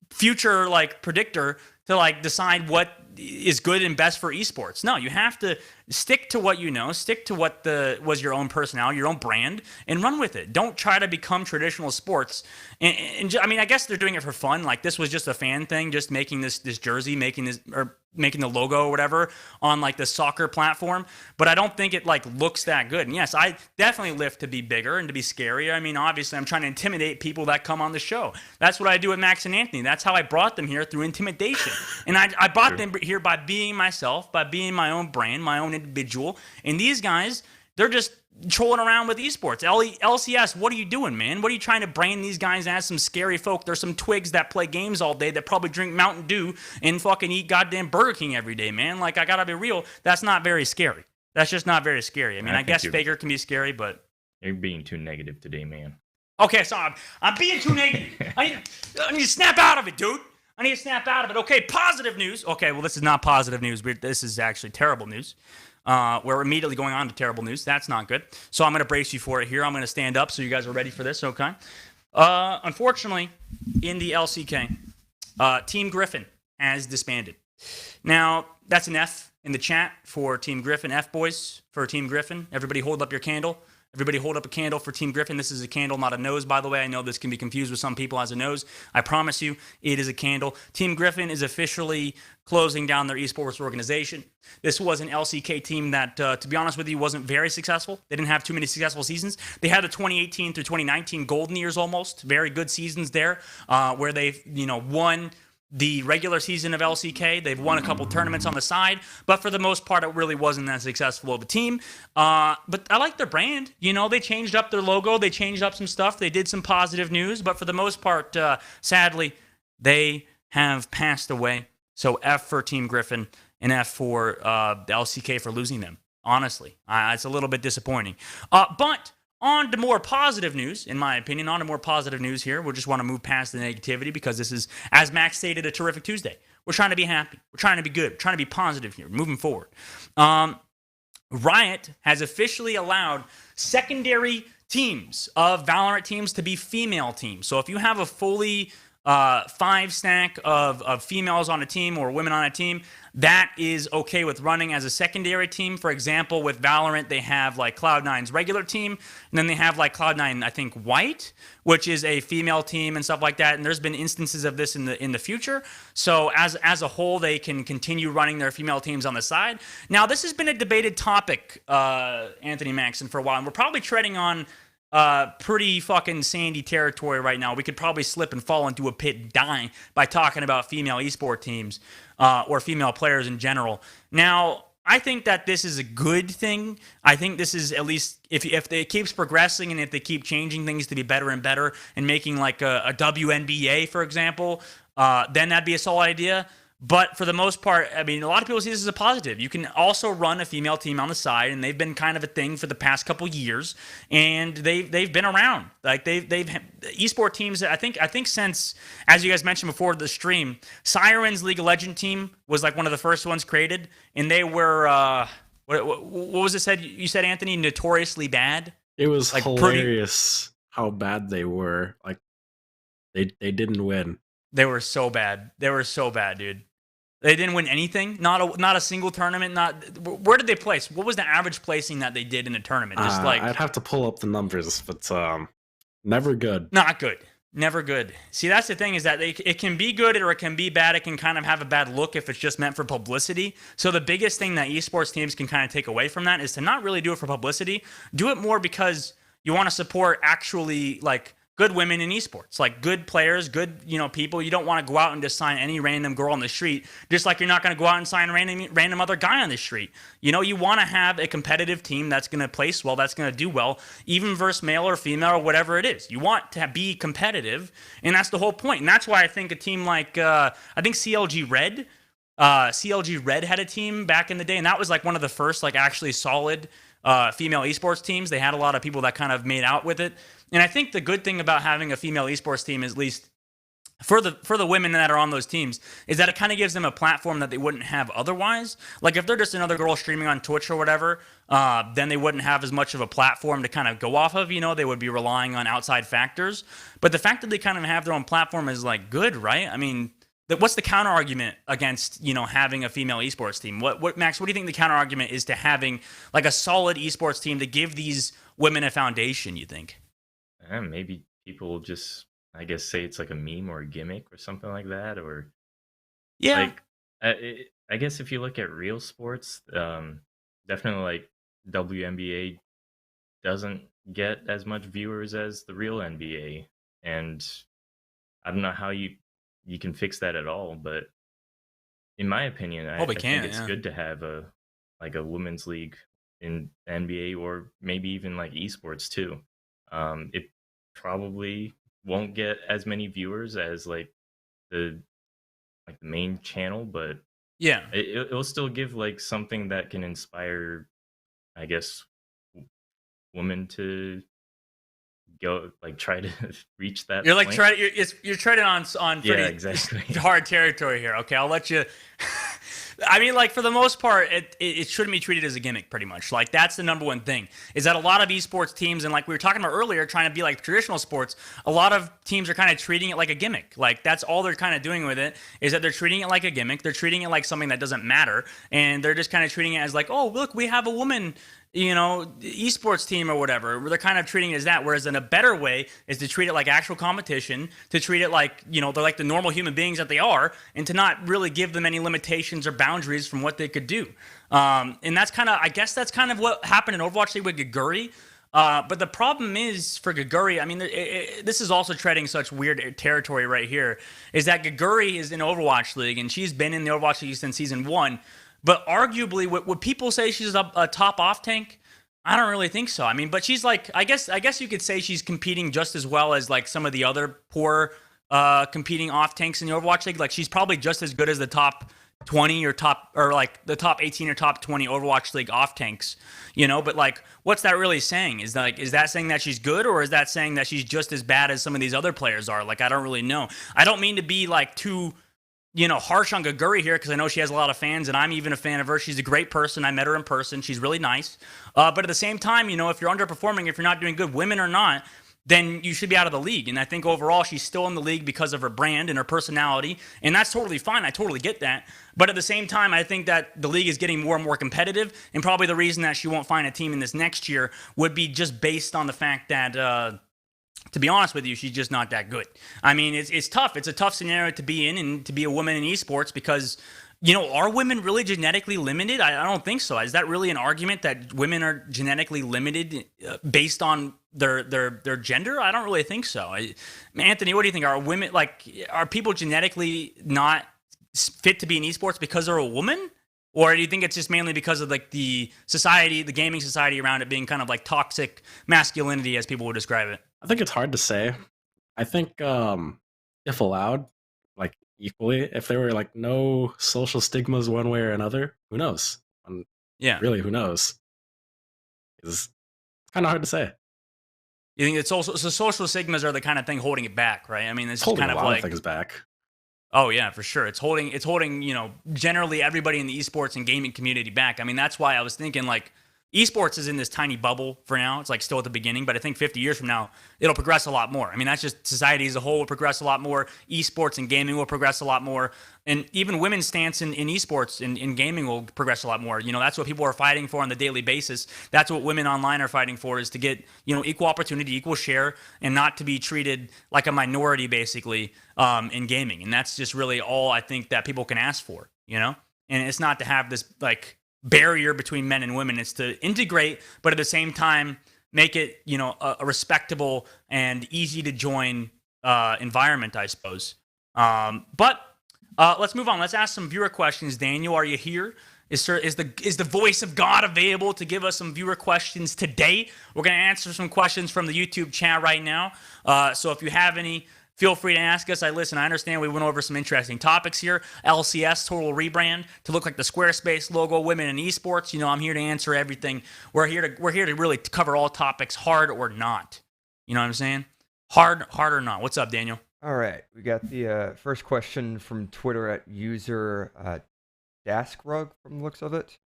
future like predictor to like decide what is good and best for esports. No, you have to stick to what you know, stick to what was your own personality, your own brand, and run with it. Don't try to become traditional sports. And I mean, I guess they're doing it for fun. Like this was just a fan thing, just making this jersey, making the logo or whatever on like the soccer platform. But I don't think it like looks that good. And yes, I definitely live to be bigger and to be scarier. I mean, obviously I'm trying to intimidate people that come on the show. That's what I do with Max and Anthony. That's how I brought them here, through intimidation. And I brought them here by being myself, by being my own brand, my own individual. And these guys, they're just trolling around with esports. LCS, what are you doing, man? What are you trying to brand these guys as some scary folk? There's some twigs that play games all day that probably drink Mountain Dew and fucking eat goddamn Burger King every day, man. Like, I gotta be real. That's not very scary. That's just not very scary. I mean, I guess Faker can be scary, but... You're being too negative today, man. Okay, so I'm being too negative. I need to snap out of it, dude. I need to snap out of it. Okay, positive news. Okay, well, this is not positive news. This is actually terrible news. We're immediately going on to terrible news. That's not good. So I'm going to brace you for it here. I'm going to stand up so you guys are ready for this, okay? Unfortunately, in the LCK, Team Griffin has disbanded. Now, that's an F in the chat for Team Griffin. F, boys, for Team Griffin. Everybody hold up your candle. Everybody hold up a candle for Team Griffin. This is a candle, not a nose, by the way. I know this can be confused with some people as a nose. I promise you, it is a candle. Team Griffin is officially closing down their esports organization. This was an LCK team that, to be honest with you, wasn't very successful. They didn't have too many successful seasons. They had the 2018 through 2019 golden years almost. Very good seasons there, where they've, won the regular season of LCK. They've won a couple tournaments on the side, but for the most part, it really wasn't that successful of a team. But I like their brand. They changed up their logo. They changed up some stuff. They did some positive news, but for the most part, sadly, they have passed away. So F for Team Griffin and F for the LCK for losing them. Honestly, it's a little bit disappointing. But on to more positive news, in my opinion. On to more positive news here. We just want to move past the negativity because this is, as Max stated, a terrific Tuesday. We're trying to be happy. We're trying to be good. We're trying to be positive here, moving forward. Riot has officially allowed secondary teams of Valorant teams to be female teams. So if you have a fully 5-stack of females on a team or women on a team, that is okay with running as a secondary team. For example, with Valorant, they have like Cloud9's regular team, and then they have like Cloud9, I think, White, which is a female team and stuff like that. And there's been instances of this in the future. So as a whole, they can continue running their female teams on the side. Now, this has been a debated topic, Anthony Maxon, for a while, and we're probably treading on pretty fucking sandy territory right now. We could probably slip and fall into a pit and die by talking about female esport teams or female players in general. Now, I think that this is a good thing. I think this is, at least if it keeps progressing and if they keep changing things to be better and better and making like a WNBA, for example, then that'd be a solid idea. But for the most part, I mean, a lot of people see this as a positive. You can also run a female team on the side, and they've been kind of a thing for the past couple years, and they've been around. Like they've esport teams. I think since, as you guys mentioned before the stream, Siren's League of Legends team was like one of the first ones created, and they were what was it said? You said, Anthony, notoriously bad. It was like hilarious how bad they were. Like they didn't win. They were so bad. They were so bad, dude. They didn't win anything. Not a single tournament. Where did they place? What was the average placing that they did in a tournament? Just I'd have to pull up the numbers, but never good. Not good. Never good. See, that's the thing, is that it can be good or it can be bad. It can kind of have a bad look if it's just meant for publicity. So the biggest thing that esports teams can kind of take away from that is to not really do it for publicity. Do it more because you want to support actually like good women in esports, like good players, good people. You don't want to go out and just sign any random girl on the street, just like you're not going to go out and sign a random other guy on the street. You want to have a competitive team that's going to place well, that's going to do well, even versus male or female or whatever it is. You want to be competitive, and that's the whole point. And that's why I think a team like I think CLG Red had a team back in the day, and that was like one of the first like actually solid female esports teams. They had a lot of people that kind of made out with it. And I think the good thing about having a female esports team, is, at least for the women that are on those teams, is that it kind of gives them a platform that they wouldn't have otherwise. Like if they're just another girl streaming on Twitch or whatever, then they wouldn't have as much of a platform to kind of go off of. They would be relying on outside factors. But the fact that they kind of have their own platform is like good, right? I mean, what's the counter argument against having a female esports team? What Max? What do you think the counter argument is to having like a solid esports team to give these women a foundation? You think? Maybe people will just, I guess, say it's like a meme or a gimmick or something like that, or yeah. Like, I guess if you look at real sports, definitely like WNBA doesn't get as much viewers as the real NBA, and I don't know how you can fix that at all. But in my opinion, I think it's good to have a women's league in the NBA, or maybe even like esports too. It probably won't get as many viewers as like the main channel, but yeah, it will still give like something that can inspire, I guess, women to go like try to reach that. You're like point. you're treading on pretty exactly hard territory here. Okay, I'll let you. I mean, like, for the most part, it shouldn't be treated as a gimmick, pretty much. Like, that's the number one thing, is that a lot of esports teams, and like we were talking about earlier, trying to be like traditional sports, a lot of teams are kind of treating it like a gimmick. Like, that's all they're kind of doing with it, is that they're treating it like a gimmick. They're treating it like something that doesn't matter, and they're just kind of treating it as like, oh, look, we have a woman, esports team or whatever. They're kind of treating it as that, whereas in a better way is to treat it like actual competition, to treat it like, they're like the normal human beings that they are, and to not really give them any limitations or boundaries from what they could do. And that's kind of, I guess that's kind of what happened in Overwatch League with Gaguri. But the problem is for Gaguri, I mean, this is also treading such weird territory right here, is that Gaguri is in Overwatch League, and she's been in the Overwatch League since Season 1. But arguably, would people say she's a top off tank? I don't really think so. I mean, but she's like, I guess you could say she's competing just as well as like some of the other poor competing off tanks in the Overwatch League. Like, she's probably just as good as the top 20 or like the top 18 or top 20 Overwatch League off tanks, But like, what's that really saying? Is that saying that she's good, or is that saying that she's just as bad as some of these other players are? Like, I don't really know. I don't mean to be like too harsh on Gaguri here, because I know she has a lot of fans, and I'm even a fan of her. She's a great person. I met her in person. She's really nice. But at the same time, if you're underperforming, if you're not doing good, women or not, then you should be out of the league. And I think overall, she's still in the league because of her brand and her personality, and that's totally fine. I totally get that. But at the same time, I think that the league is getting more and more competitive, and probably the reason that she won't find a team in this next year would be just based on the fact that to be honest with you, she's just not that good. I mean, it's tough. It's a tough scenario to be in and to be a woman in esports, because, are women really genetically limited? I don't think so. Is that really an argument that women are genetically limited based on their gender? I don't really think so. Anthony, what do you think? Are people genetically not fit to be in esports because they're a woman? Or do you think it's just mainly because of like the society, the gaming society around it being kind of like toxic masculinity, as people would describe it? I think it's hard to say. I think if allowed, like equally, if there were like no social stigmas one way or another, who knows? Yeah. Really, who knows? It's kind of hard to say. You think it's also, so social stigmas are the kind of thing holding it back, right? I mean, it's holding kind of a lot like of things back. Oh yeah, for sure. It's holding, generally everybody in the esports and gaming community back. I mean, that's why I was thinking like esports is in this tiny bubble for now. It's like still at the beginning, but I think 50 years from now, it'll progress a lot more. I mean, that's just society as a whole will progress a lot more. Esports and gaming will progress a lot more. And even women's stance in esports and in gaming will progress a lot more. That's what people are fighting for on the daily basis. That's what women online are fighting for, is to get, equal opportunity, equal share, and not to be treated like a minority, basically, in gaming. And that's just really all I think that people can ask for, And it's not to have this, like, barrier between men and women. It's to integrate, but at the same time, make it, a respectable and easy to join environment, I suppose. But let's move on. Let's ask some viewer questions. Daniel, are you here? Is the voice of God available to give us some viewer questions today? We're going to answer some questions from the YouTube chat right now. So if you have any, feel free to ask us. I understand we went over some interesting topics here. LCS, total rebrand to look like the Squarespace logo, women in esports. I'm here to answer everything. We're here to really cover all topics, hard or not. You know what I'm saying? Hard or not. What's up, Daniel? All right. We got the first question from Twitter at user Daskrug from the looks of it.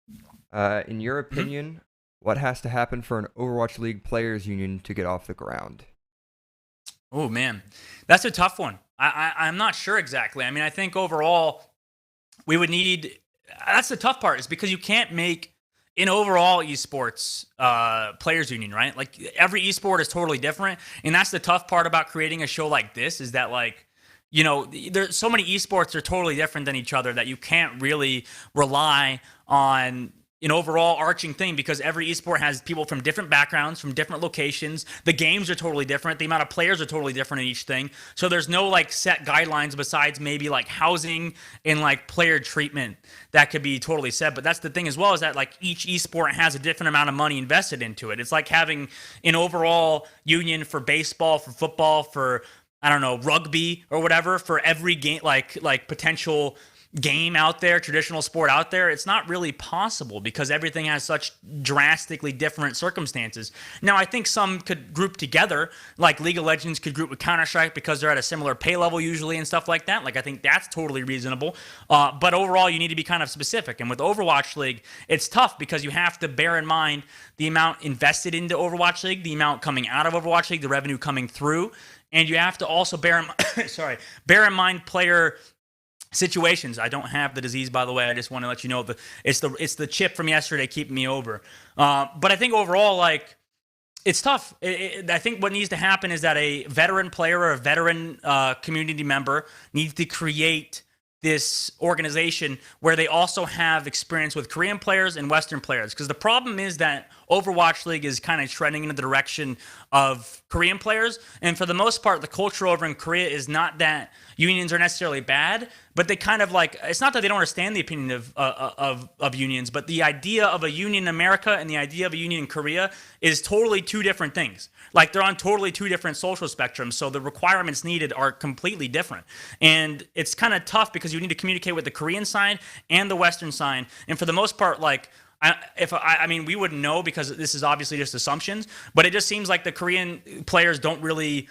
In your opinion, what has to happen for an Overwatch League players union to get off the ground? Oh, man. That's a tough one. I'm not sure exactly. I mean, I think overall we would need. That's the tough part, is because you can't make an overall esports players union, right? Like every esport is totally different, and that's the tough part about creating a show like this, is that like, you know, there's so many esports are totally different than each other that you can't really rely on an overall arching thing, because every esport has people from different backgrounds, from different locations. The games are totally different. The amount of players are totally different in each thing. So there's no like set guidelines besides maybe like housing and like player treatment that could be totally set. But that's the thing as well, is that like each esport has a different amount of money invested into it. It's like having an overall union for baseball, for football, for, I don't know, rugby or whatever, for every game, like potential game out there, traditional sport out there. It's not really possible because everything has such drastically different circumstances. Now, I think some could group together, like League of Legends could group with Counter-Strike because they're at a similar pay level usually and stuff like that. Like, I think that's totally reasonable. But overall, you need to be kind of specific. And with Overwatch League, it's tough because you have to bear in mind the amount invested into Overwatch League, the amount coming out of Overwatch League, the revenue coming through. And you have to also bear in mind player situations. I don't have the disease, by the way. I just want to let you know it's the chip from yesterday keeping me over. But I think overall, like, it's tough. I think what needs to happen is that a veteran player or a veteran community member needs to create this organization where they also have experience with Korean players and Western players. Because the problem is that Overwatch League is kind of trending in the direction of Korean players. And for the most part, the culture over in Korea is not that unions are necessarily bad, but they kind of like, it's not that they don't understand the opinion of unions, but the idea of a union in America and the idea of a union in Korea is totally two different things. Like, they're on totally two different social spectrums, so the requirements needed are completely different. And it's kind of tough because you need to communicate with the Korean side and the Western side. And for the most part, like, I mean, we wouldn't know because this is obviously just assumptions, but it just seems like the Korean players don't really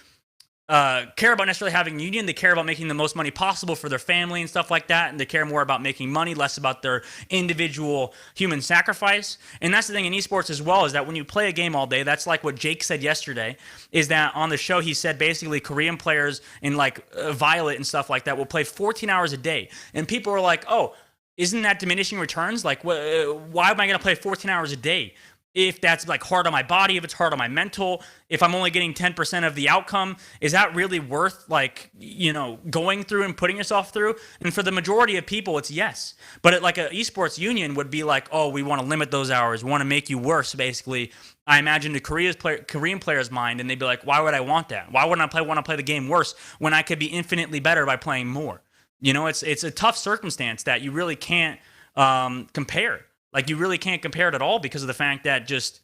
care about necessarily having a union. They care about making the most money possible for their family and stuff like that, and they care more about making money, less about their individual human sacrifice. And that's the thing in esports as well, is that when you play a game all day, that's like what Jake said yesterday, is that on the show he said basically Korean players in like Violet and stuff like that will play 14 hours a day. And people are like, oh, isn't that diminishing returns? Like, why am I going to play 14 hours a day? If that's like hard on my body, if it's hard on my mental, if I'm only getting 10% of the outcome, is that really worth, like, you know, going through and putting yourself through? And for the majority of people, it's yes. But like an esports union would be like, oh, we want to limit those hours. We want to make you worse, basically. I imagine the Korean player's mind, and they'd be like, why would I want that? Why wouldn't I want to play the game worse when I could be infinitely better by playing more? You know, it's a tough circumstance that you really can't compare. Like, you really can't compare it at all because of the fact that just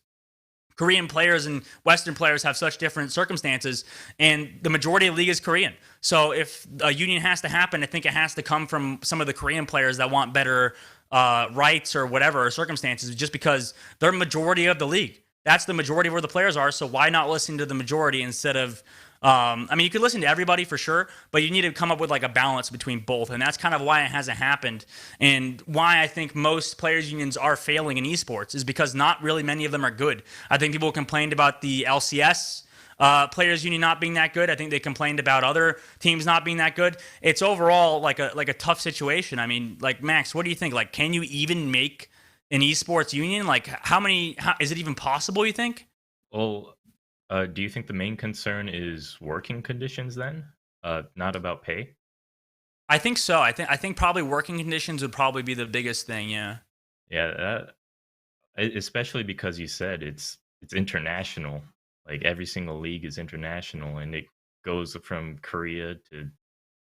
Korean players and Western players have such different circumstances, and the majority of the league is Korean. So if a union has to happen, I think it has to come from some of the Korean players that want better rights or whatever, or circumstances, just because they're majority of the league. That's the majority of where the players are, so why not listen to the majority instead of... I mean, you could listen to everybody for sure, but you need to come up with like a balance between both. And that's kind of why it hasn't happened. And why I think most players unions are failing in esports is because not really many of them are good. I think people complained about the LCS players union not being that good. I think they complained about other teams not being that good. It's overall like a tough situation. I mean, like, Max, what do you think? Like, can you even make an esports union? Like, how is it even possible, you think? Well, do you think the main concern is working conditions then? Not about pay? I think so. I think probably working conditions would probably be the biggest thing, yeah. Yeah, especially because you said it's international. Like, every single league is international, and it goes from Korea to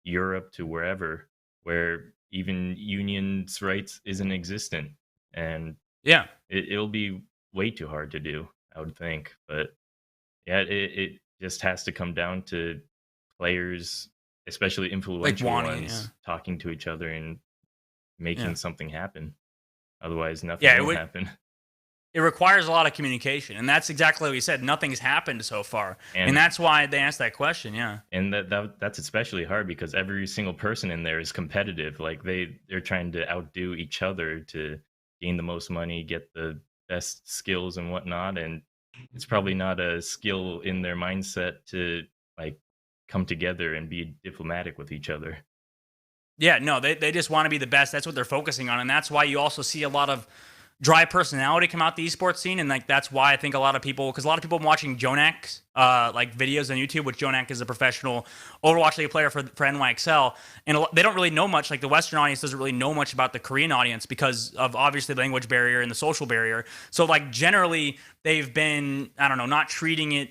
Europe to wherever, where even unions' rights isn't existent. And yeah, it'll be way too hard to do, I would think. But yeah, it just has to come down to players, especially influential ones, talking to each other and making something happen. Otherwise, nothing will happen. It requires a lot of communication, and that's exactly what we said. Nothing's happened so far, and that's why they asked that question. Yeah, and that's especially hard because every single person in there is competitive. Like, they're trying to outdo each other to gain the most money, get the best skills and whatnot, and it's probably not a skill in their mindset to like come together and be diplomatic with each other. Yeah, no, they just want to be the best. That's what they're focusing on, and that's why you also see a lot of dry personality come out the esports scene, and like that's why I think a lot of people are watching Jonak's like videos on YouTube, which Jonak is a professional Overwatch League player for NYXL, and they don't really know much. Like the Western audience doesn't really know much about the Korean audience because of obviously the language barrier and the social barrier. So like generally they've been, I don't know, not treating it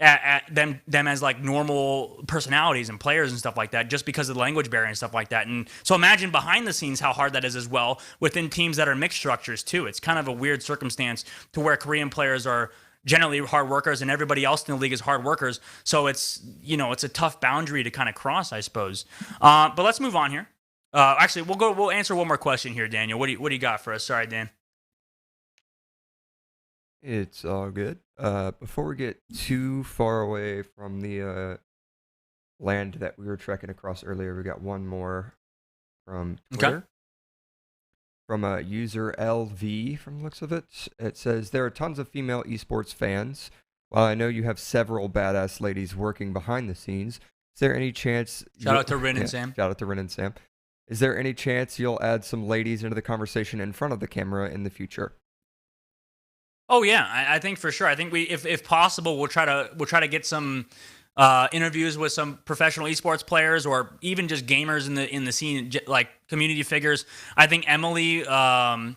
at them as like normal personalities and players and stuff like that, just because of the language barrier and stuff like that. And so imagine behind the scenes how hard that is as well within teams that are mixed structures too. It's kind of a weird circumstance to where Korean players are generally hard workers and everybody else in the league is hard workers. So it's, you know, it's a tough boundary to kind of cross, I suppose. But let's move on here. Actually, we'll answer one more question here, Daniel. What do you got for us? Sorry, Dan. It's all good. Before we get too far away from the land that we were trekking across earlier, we got one more from Twitter. Okay. From a user LV, from the looks of it. It says, there are tons of female esports fans. While I know you have several badass ladies working behind the scenes, is there any chance... Shout out to Rin and Sam. Shout out to Rin and Sam. Is there any chance you'll add some ladies into the conversation in front of the camera in the future? Oh yeah, I think for sure. I think if possible, we'll try to get some interviews with some professional esports players or even just gamers in the scene, like community figures. I think Emily, I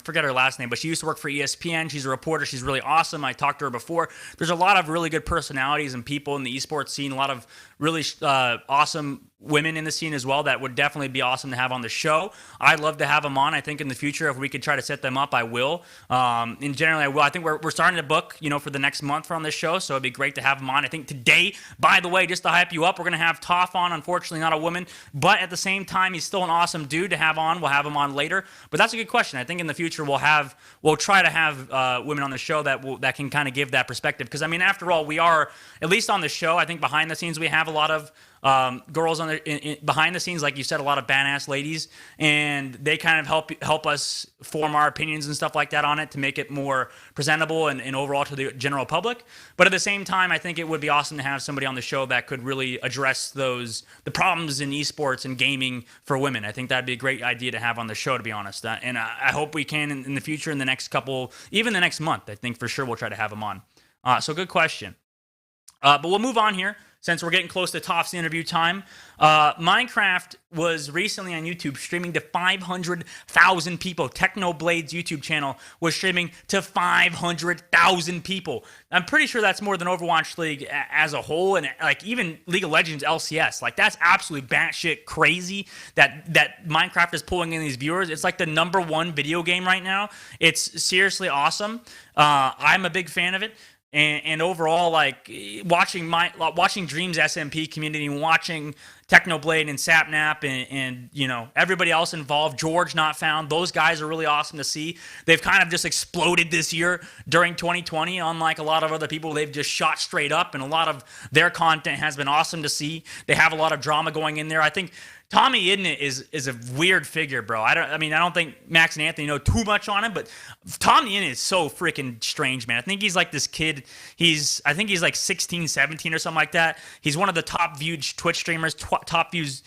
forget her last name, but she used to work for ESPN. She's a reporter. She's really awesome. I talked to her before. There's a lot of really good personalities and people in the esports scene. A lot of really awesome women in the scene as well that would definitely be awesome to have on the show. I'd love to have them on. I think in the future, if we could try to set them up, I will. In general, I will. I think we're starting to book, for the next month on this show, so it'd be great to have them on. I think today, by the way, just to hype you up, we're going to have Toph on. Unfortunately, not a woman, but at the same time, he's still an awesome dude to have on. We'll have him on later. But that's a good question. I think in the future, we'll try to have women on the show that can kind of give that perspective. Because, I mean, after all, we are, at least on the show, I think behind the scenes, we have a lot of girls on behind the scenes, like you said, a lot of badass ladies, and they kind of help us form our opinions and stuff like that on it to make it more presentable and overall to the general public. But at the same time, I think it would be awesome to have somebody on the show that could really address the problems in esports and gaming for women. I think that'd be a great idea to have on the show, to be honest. And I hope we can in the future, in the next couple, even the next month. I think for sure we'll try to have them on. So good question. But we'll move on here. Since we're getting close to Toph's interview time, Minecraft was recently on YouTube streaming to 500,000 people. Technoblade's YouTube channel was streaming to 500,000 people. I'm pretty sure that's more than Overwatch League as a whole, and like even League of Legends LCS. Like that's absolutely batshit crazy that Minecraft is pulling in these viewers. It's like the #1 video game right now. It's seriously awesome. I'm a big fan of it. And overall, like watching Dreams SMP community, watching Technoblade and Sapnap and everybody else involved, George Not Found, those guys are really awesome to see. They've kind of just exploded this year during 2020, unlike a lot of other people. They've just shot straight up, and a lot of their content has been awesome to see. They have a lot of drama going in there. I think Tommy Idnit is a weird figure, bro. I don't think Max and Anthony know too much on him, but Tommy Idnit is so freaking strange, man. I think he's like this kid. I think he's like 16, 17 or something like that. He's one of the top viewed Twitch streamers, top views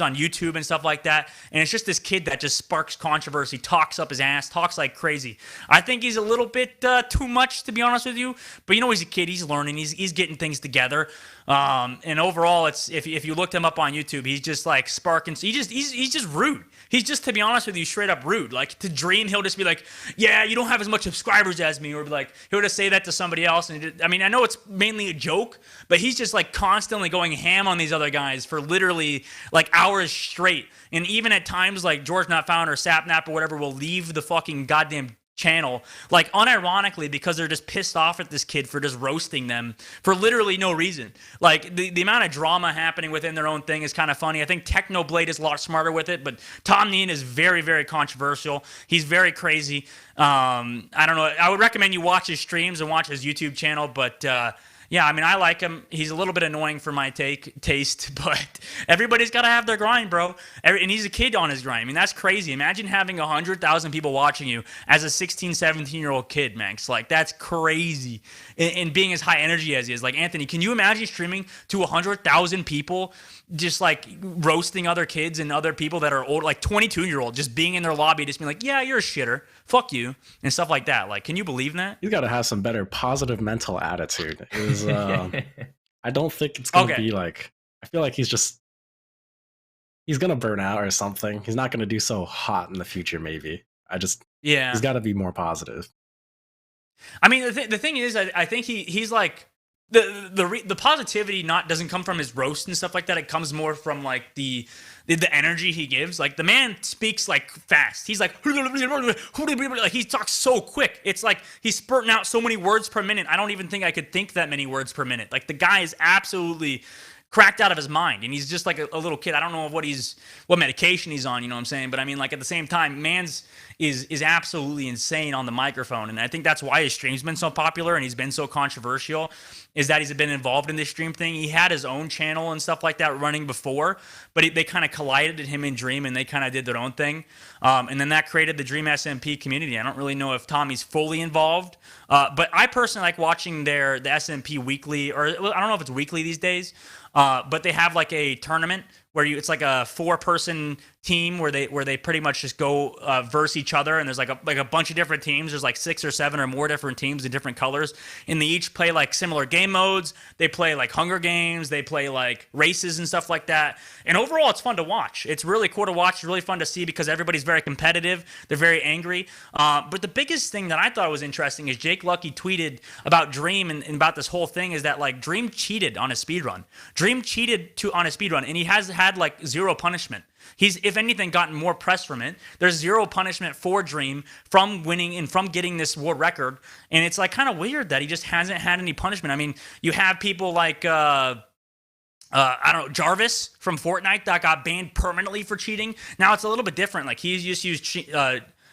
on YouTube and stuff like that. And it's just this kid that just sparks controversy, talks up his ass, talks like crazy. I think he's a little bit too much, to be honest with you. But he's a kid. He's learning. He's getting things together. And overall, it's if you looked him up on YouTube, he's just like sparking. He's just rude. He's just, to be honest with you, straight up rude. Like to Dream, he'll just be like, "Yeah, you don't have as much subscribers as me," or be like he'll just say that to somebody else. And I know it's mainly a joke, but he's just like constantly going ham on these other guys for literally like hours straight. And even at times, like George Not Found or Sapnap or whatever will leave the fucking goddamn channel, like unironically, because they're just pissed off at this kid for just roasting them for literally no reason. Like the amount of drama happening within their own thing is kind of funny. I think Technoblade is a lot smarter with it, but Tom Neen is very, very controversial. He's very crazy. I don't know. I would recommend you watch his streams and watch his YouTube channel, but Yeah, I mean, I like him. He's a little bit annoying for my taste, but everybody's got to have their grind, bro. And he's a kid on his grind. I mean, that's crazy. Imagine having 100,000 people watching you as a 16, 17-year-old kid, Max. Like, that's crazy. And being as high energy as he is. Like, Anthony, can you imagine streaming to 100,000 people just, like, roasting other kids and other people that are old, like 22-year-old, just being in their lobby, just being like, yeah, you're a shitter. Fuck you. And stuff like that. Like, can you believe that? He's got to have some better positive mental attitude. I don't think it's going to be like, I feel like he's going to burn out or something. He's not going to do so hot in the future, maybe. He's got to be more positive. I mean, the thing is, I think he's like, the positivity doesn't come from his roast and stuff like that. It comes more from like the energy he gives. Like the man speaks like fast. He's like he talks so quick. It's like he's spurting out so many words per minute. I don't even think I could think that many words per minute. Like the guy is absolutely cracked out of his mind, and he's just like a little kid. I don't know what medication he's on, you know what I'm saying? But I mean, like at the same time, man's is absolutely insane on the microphone, and I think that's why his stream's been so popular and he's been so controversial, is that he's been involved in this stream thing. He had his own channel and stuff like that running before, but they kind of collided, him and Dream, and they kind of did their own thing, and then that created the Dream SMP community. I don't really know if Tommy's fully involved, but I personally like watching the SMP weekly, or I don't know if it's weekly these days, but they have like a tournament where it's like a 4-person team where they pretty much just go verse each other, and there's like a bunch of different teams. There's like 6 or 7 or more different teams in different colors, and they each play like similar game modes. They play like Hunger Games, they play like races and stuff like that. And overall, it's fun to watch. It's really cool to watch. It's really fun to see because everybody's very competitive. They're very angry. But the biggest thing that I thought was interesting is Jake Lucky tweeted about Dream and about this whole thing, is that like Dream cheated on a speedrun. Dream cheated on a speedrun, and he has had like 0 punishment. He's, if anything, gotten more press from it. There's 0 punishment for Dream from winning and from getting this world record. And it's like kind of weird that he just hasn't had any punishment. I mean, you have people like, I don't know, Jarvis from Fortnite that got banned permanently for cheating. Now it's a little bit different. Like he's just used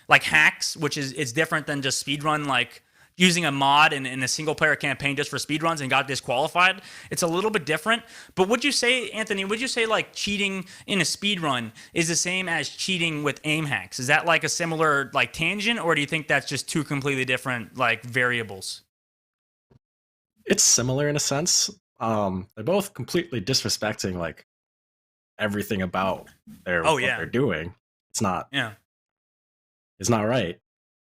like hacks, which is different than just speedrun, like using a mod in a single player campaign just for speedruns and got disqualified. It's a little bit different. But would you say, Anthony, like cheating in a speedrun is the same as cheating with aim hacks? Is that like a similar like tangent, or do you think that's just 2 completely different like variables? It's similar in a sense. They're both completely disrespecting like everything about what they're doing. It's not right.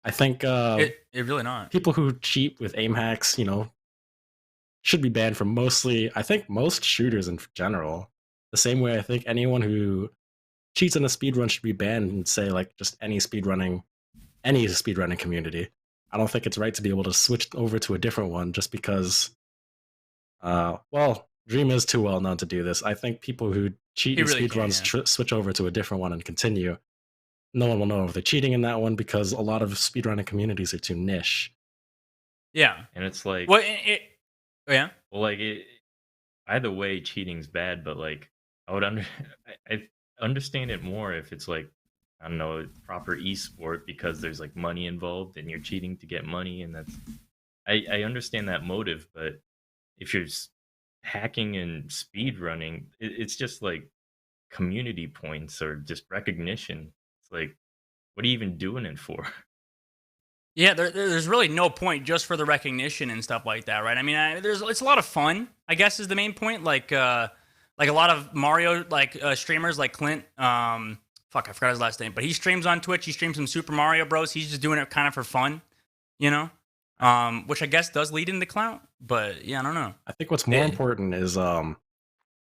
I think it really not. People who cheat with aim hacks, should be banned from most shooters in general. The same way I think anyone who cheats in a speedrun should be banned and say like just any speedrunning community. I don't think it's right to be able to switch over to a different one just because Dream is too well known to do this. I think people who cheat in speedruns switch over to a different one and continue. No one will know if they're cheating in that one because a lot of speedrunning communities are too niche. Yeah. And it's like... yeah? Well, like, either way, cheating's bad, but, like, I understand it more if it's, like, I don't know, proper esport because there's, like, money involved and you're cheating to get money, and that's... I understand that motive, but if you're hacking and speedrunning, it's just, like, community points or just recognition. Like, what are you even doing it for? Yeah, there's really no point just for the recognition and stuff like that, right? I mean, it's a lot of fun, I guess, is the main point. Like a lot of Mario streamers like Clint. I forgot his last name, but he streams on Twitch. He streams some Super Mario Bros. He's just doing it kind of for fun, which I guess does lead into clout. But yeah, I don't know. I think what's more important is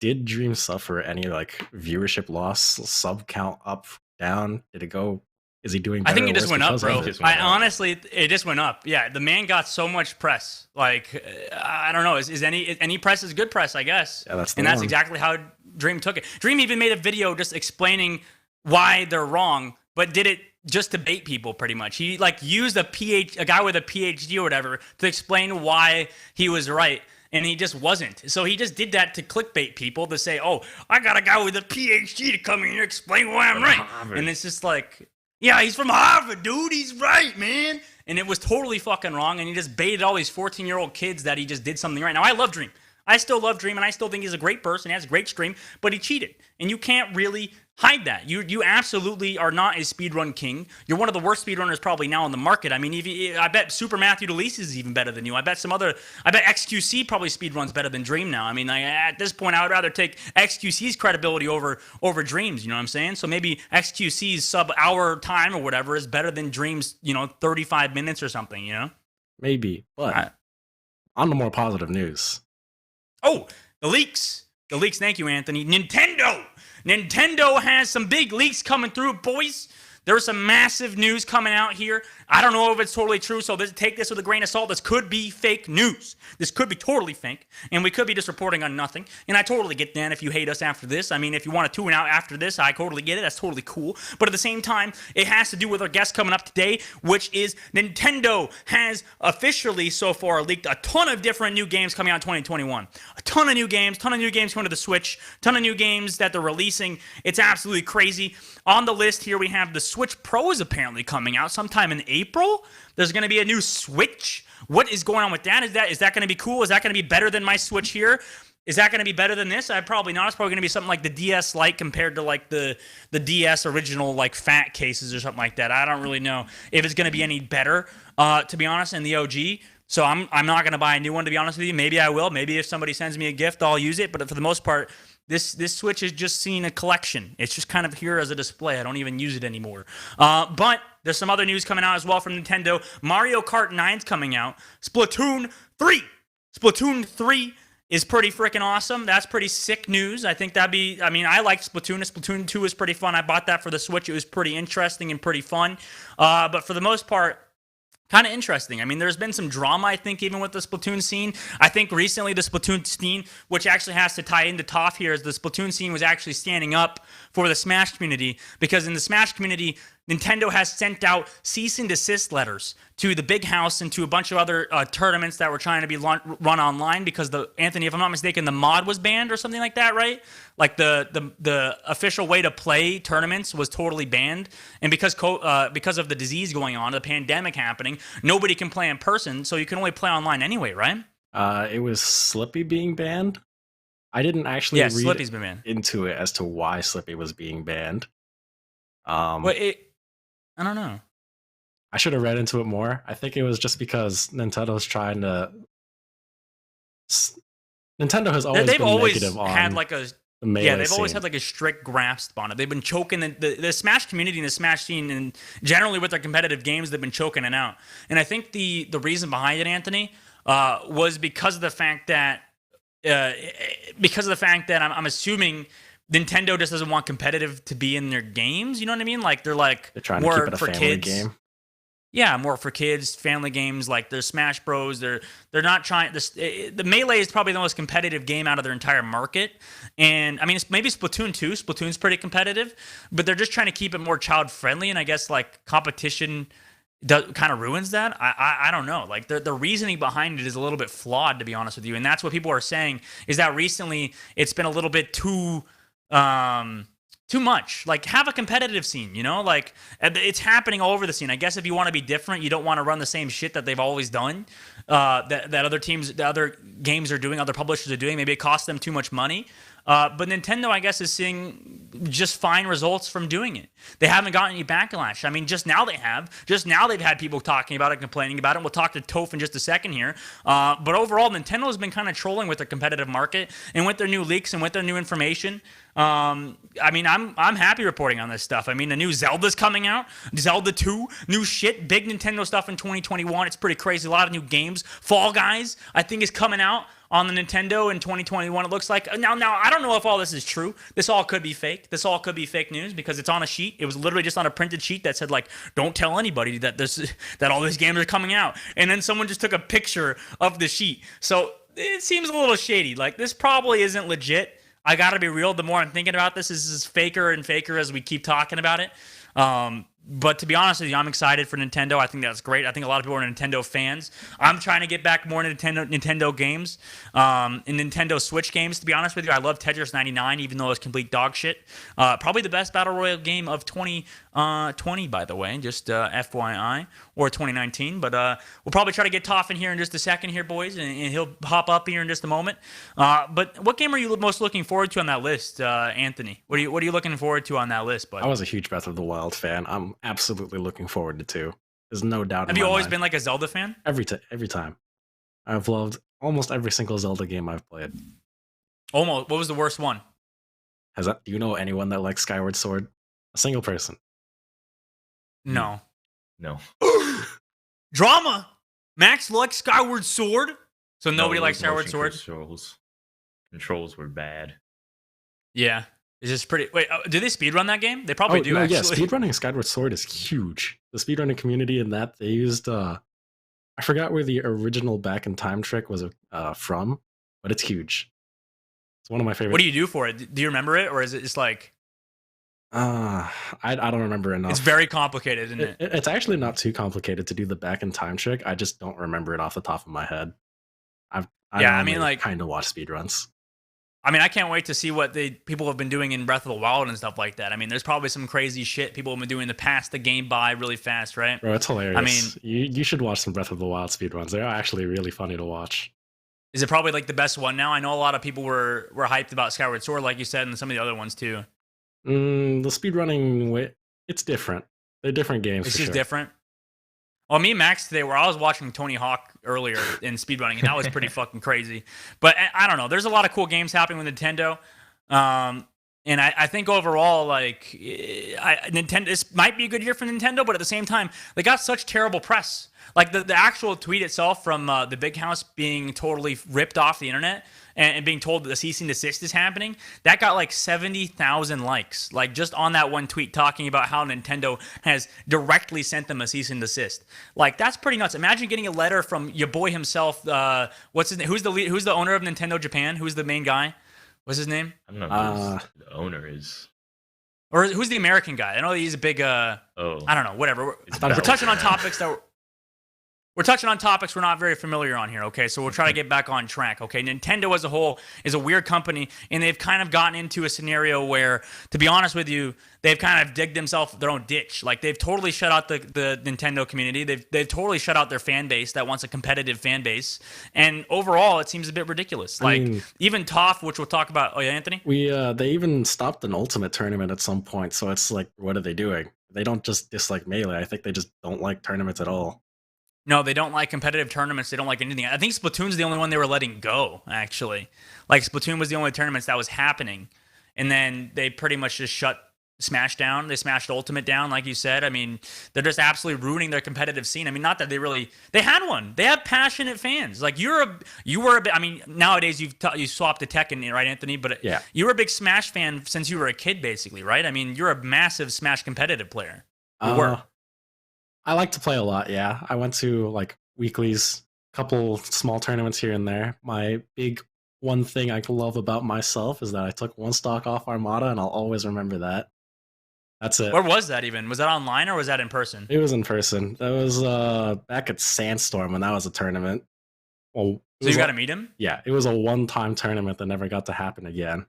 did Dream suffer any like viewership loss, sub count up? Down? Did it go? Is he doing better? I think it just went up, bro. Honestly, it just went up. Yeah, the man got so much press. Like, I don't know. Is any press is good press, I guess. Yeah, that's exactly how Dream took it. Dream even made a video just explaining why they're wrong, but did it just to bait people, pretty much. He like used a guy with a PhD or whatever to explain why he was right. And he just wasn't. So he just did that to clickbait people to say, oh, I got a guy with a PhD to come in here and explain why I'm right. And it's just like, Yeah, he's from Harvard, dude. He's right, man. And it was totally fucking wrong, and he just baited all these 14-year-old kids that he just did something right. Now, I love Dream. I still love Dream, and I still think he's a great person. He has a great stream, but he cheated. And you can't really hide that. You absolutely are not a speedrun king. You're one of the worst speedrunners probably now on the market. I mean, I bet Super Matthew DeLeese is even better than you. I bet XQC probably speedruns better than Dream now. I mean, at this point, I would rather take XQC's credibility over Dream's, you know what I'm saying? So maybe XQC's sub-hour time or whatever is better than Dream's, 35 minutes or something, you know? Maybe, but on the more positive news. Oh, the leaks. The leaks, thank you, Anthony. Nintendo has some big leaks coming through, boys. There's some massive news coming out here. I don't know if it's totally true, so take this with a grain of salt. This could be fake news. This could be totally fake, and we could be just reporting on nothing. And I totally get that if you hate us after this. I mean, if you want to tune out after this, I totally get it. That's totally cool. But at the same time, it has to do with our guest coming up today, which is Nintendo has officially so far leaked a ton of different new games coming out in 2021. A ton of new games coming to the Switch, ton of new games that they're releasing. It's absolutely crazy. On the list here, we have the Switch Pro is apparently coming out sometime in April. There's going to be a new Switch. What is going on with that? Is that going to be cool? Is that going to be better than my Switch here? Is that going to be better than this? Probably not. It's probably going to be something like the DS Lite compared to like the DS original like fat cases or something like that. I don't really know if it's going to be any better, to be honest, in the OG. So I'm not going to buy a new one, to be honest with you. Maybe I will. Maybe if somebody sends me a gift, I'll use it. But for the most part, this Switch is just seeing a collection. It's just kind of here as a display. I don't even use it anymore. But there's some other news coming out as well from Nintendo. Mario Kart 9's coming out. Splatoon 3 is pretty freaking awesome. That's pretty sick news. I think I like Splatoon. Splatoon 2 is pretty fun. I bought that for the Switch. It was pretty interesting and pretty fun. But for the most part, kind of interesting. I mean, there's been some drama, I think, even with the Splatoon scene. I think recently the Splatoon scene, which actually has to tie into Toph here, is the Splatoon scene was actually standing up for the Smash community, because in the Smash community, Nintendo has sent out cease and desist letters to the Big House and to a bunch of other tournaments that were trying to be run online, because Anthony, if I'm not mistaken, the mod was banned or something like that, right? Like the official way to play tournaments was totally banned, and because of the disease going on, the pandemic happening, nobody can play in person, so you can only play online anyway, right? It was Slippy being banned. I didn't actually read Slippy's been banned. Into it as to why Slippy was being banned. I don't know. I should have read into it more. I think it was just because Nintendo's trying to. Nintendo has always they've been always negative on had like a the melee yeah. They've scene. always had like a strict grasp on it. They've been choking the Smash community and the Smash scene, and generally with their competitive games, they've been choking it out. And I think the reason behind it, Anthony, was because of the fact that I'm assuming Nintendo just doesn't want competitive to be in their games. You know what I mean? Like they're trying to more keep it a for family kids. game. Yeah, more for kids, family games. Like there's Smash Bros. They're not trying. The Melee is probably the most competitive game out of their entire market. And I mean, maybe Splatoon 2. Splatoon's pretty competitive, but they're just trying to keep it more child friendly. And I guess like competition kind of ruins that. I don't know. Like the reasoning behind it is a little bit flawed, to be honest with you. And that's what people are saying, is that recently it's been a little bit too much. Like have a competitive scene, you know, like it's happening all over the scene. I guess if you want to be different, you don't want to run the same shit that they've always done, that other teams, the other games are doing, other publishers are doing. Maybe it costs them too much money. But Nintendo, I guess, is seeing just fine results from doing it. They haven't gotten any backlash. I mean, just now they have. Just now they've had people talking about it, complaining about it. We'll talk to Toph in just a second here. But overall, Nintendo has been kind of trolling with their competitive market and with their new leaks and with their new information. I mean, I'm happy reporting on this stuff. I mean, the new Zelda's coming out. Zelda 2, new shit, big Nintendo stuff in 2021. It's pretty crazy. A lot of new games. Fall Guys, I think, is coming out on the Nintendo in 2021, it looks like. Now, I don't know if all this is true. This all could be fake. This all could be fake news because it's on a sheet. It was literally just on a printed sheet that said, like, don't tell anybody that all these games are coming out. And then someone just took a picture of the sheet. So it seems a little shady. Like, this probably isn't legit. I gotta be real. The more I'm thinking about this is faker and faker as we keep talking about it. But to be honest with you, I'm excited for Nintendo. I think that's great. I think a lot of people are Nintendo fans. I'm trying to get back more into Nintendo games, and Nintendo Switch games. To be honest with you, I love Tetris 99, even though it's complete dog shit. Probably the best Battle Royale game of 2021. 20, by the way, just FYI, or 2019. But we'll probably try to get Toph in here in just a second here, boys, and he'll hop up here in just a moment. But what game are you most looking forward to on that list, Anthony? What are you looking forward to on that list, bud? I was a huge Breath of the Wild fan. I'm absolutely looking forward to 2. There's no doubt. Have you always been like a Zelda fan? Every time. I've loved almost every single Zelda game I've played. Almost. What was the worst one? Do you know anyone that likes Skyward Sword? A single person? No. No. Drama. Max likes Skyward Sword, so nobody likes Skyward Sword. Controls were bad. Yeah. Is this pretty? Wait, do they speedrun that game? They probably do. Actually, yeah. Speedrunning Skyward Sword is huge. The speedrunning community in that they used. I forgot where the original back in time trick was from, but it's huge. It's one of my favorite. What do you do for it? Do you remember it, or is it just like? I don't remember enough. It's very complicated, isn't it? It's actually not too complicated to do the back in time trick. I just don't remember it off the top of my head. I mean, like kind of watch speedruns. I mean, I can't wait to see what people have been doing in Breath of the Wild and stuff like that. I mean, there's probably some crazy shit people have been doing to pass the game by really fast, right? Bro, it's hilarious. I mean, you should watch some Breath of the Wild speedruns. They're actually really funny to watch. Is it probably like the best one now? I know a lot of people were hyped about Skyward Sword, like you said, and some of the other ones too. The speedrunning way, it's different. They're different games. It's for just sure. different. Well, me and Max today, I was watching Tony Hawk earlier in speedrunning, and that was pretty fucking crazy. But I don't know. There's a lot of cool games happening with Nintendo. And I think overall, like, Nintendo, this might be a good year for Nintendo, but at the same time, they got such terrible press. Like, the actual tweet itself from the Big House being totally ripped off the internet and being told that the cease and desist is happening, that got like 70,000 likes. Like, just on that one tweet talking about how Nintendo has directly sent them a cease and desist. Like, that's pretty nuts. Imagine getting a letter from your boy himself. What's his name? Who's the owner of Nintendo Japan? Who's the main guy? What's his name? I don't know who the owner is. Or who's the American guy? I know he's a big. I don't know. Whatever. We're touching on topics that. We're touching on topics we're not very familiar on here, okay? So we'll try to get back on track, okay? Nintendo as a whole is a weird company, and they've kind of gotten into a scenario where, to be honest with you, they've kind of digged themselves their own ditch. Like, they've totally shut out the Nintendo community. They've totally shut out their fan base that wants a competitive fan base. And overall, it seems a bit ridiculous. Like, even Toph, which we'll talk about. Oh, yeah, Anthony? They even stopped an Ultimate tournament at some point, so it's like, what are they doing? They don't just dislike Melee. I think they just don't like tournaments at all. No, they don't like competitive tournaments. They don't like anything. I think Splatoon's the only one they were letting go, actually. Like, Splatoon was the only tournaments that was happening. And then they pretty much just shut Smash down. They smashed Ultimate down, like you said. I mean, they're just absolutely ruining their competitive scene. I mean, not that they had one. They have passionate fans. Like, you were a bit, I mean, nowadays you swapped to Tekken, right, Anthony? But yeah, you were a big Smash fan since you were a kid, basically, right? I mean, you're a massive Smash competitive player. You were. I like to play a lot, yeah. I went to, like, weeklies, couple small tournaments here and there. My big one thing I love about myself is that I took one stock off Armada, and I'll always remember that. That's it. Where was that even? Was that online or was that in person? It was in person. That was back at Sandstorm when that was a tournament. Well, so you got to meet him? Yeah, it was a one-time tournament that never got to happen again.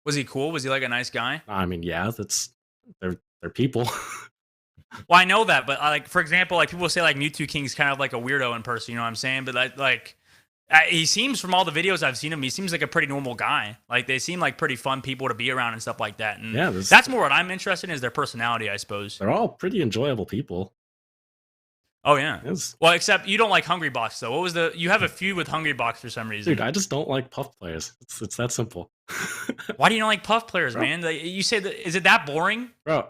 Was he cool? Was he like a nice guy? I mean, yeah, they're people. Well, I know that, but like, for example, like, people say like Mewtwo King's kind of like a weirdo in person, you know what I'm saying? But like he seems, from all the videos I've seen him, he seems like a pretty normal guy. Like, they seem like pretty fun people to be around and stuff like that. And yeah, that's more what I'm interested in, is their personality, I suppose. They're all pretty enjoyable people. Oh yeah. Well, except you don't like Hungrybox though. What was you have a feud with Hungrybox for some reason? Dude, I just don't like Puff players. It's that simple. Why do you not like Puff players, man? Like, you say that, is it that boring? Bro,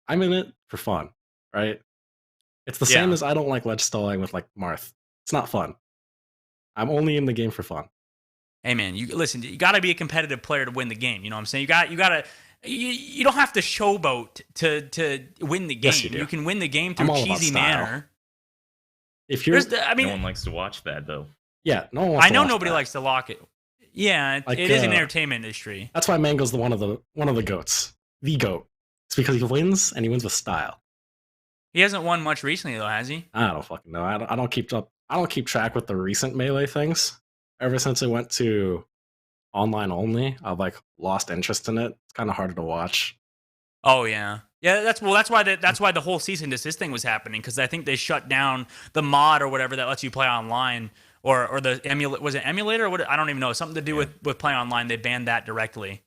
I'm in it for fun. Right? It's the same as I don't like ledge stalling with, like, Marth. It's not fun. I'm only in the game for fun. Hey man, you got to be a competitive player to win the game. You know what I'm saying? You don't have to showboat to win the game. Yes, you do. You can win the game through a cheesy manner. If you're, no one likes to watch that though. Yeah, no one wants to watch nobody that. likes to lock it. Yeah, like, it is an entertainment industry. That's why Mango's one of the goats. The goat. It's because he wins, and he wins with style. He hasn't won much recently, though, has he? I don't fucking know. I don't keep track with the recent Melee things. Ever since it went to online only, I've, like, lost interest in it. It's kind of harder to watch. Oh yeah. Yeah, that's why the whole cease and desist thing was happening, because I think they shut down the mod or whatever that lets you play online, or the was it emulator or what? I don't even know. Something to do with play online. They banned that directly.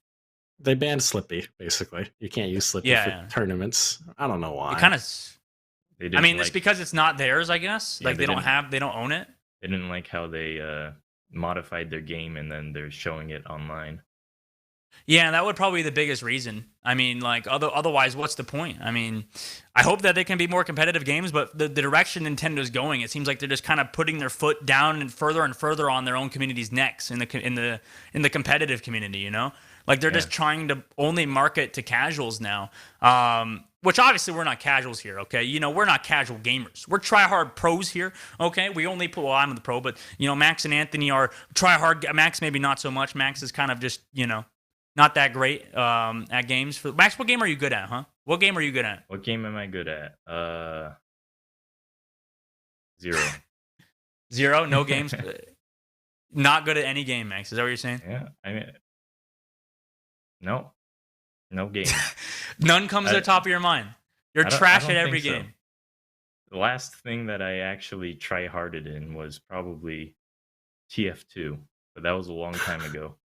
They banned Slippy, basically. You can't use Slippy for tournaments. I don't know why. It kind of. I mean, it's because it's not theirs, I guess. Yeah, like they don't own it. They didn't like how they modified their game and then they're showing it online. Yeah, that would probably be the biggest reason. I mean, like, otherwise, what's the point? I mean, I hope that they can be more competitive games, but the direction Nintendo's going, it seems like they're just kind of putting their foot down and further on their own community's necks in the competitive community. You know, like they're just trying to only market to casuals now. Which obviously we're not casuals here, okay? You know, we're not casual gamers. We're try-hard pros here, okay? We only put, well, I'm the pro, but, you know, Max and Anthony are try-hard. Max maybe not so much. Max is kind of just, you know, not that great at games. Max, what game are you good at, huh? What game are you good at? What game am I good at? 0. 0? No games? Not good at any game, Max. Is that what you're saying? Yeah, I mean, no game. None comes to the top of your mind. You're trash at every game. The last thing that I actually try-harded in was probably TF2, but that was a long time ago.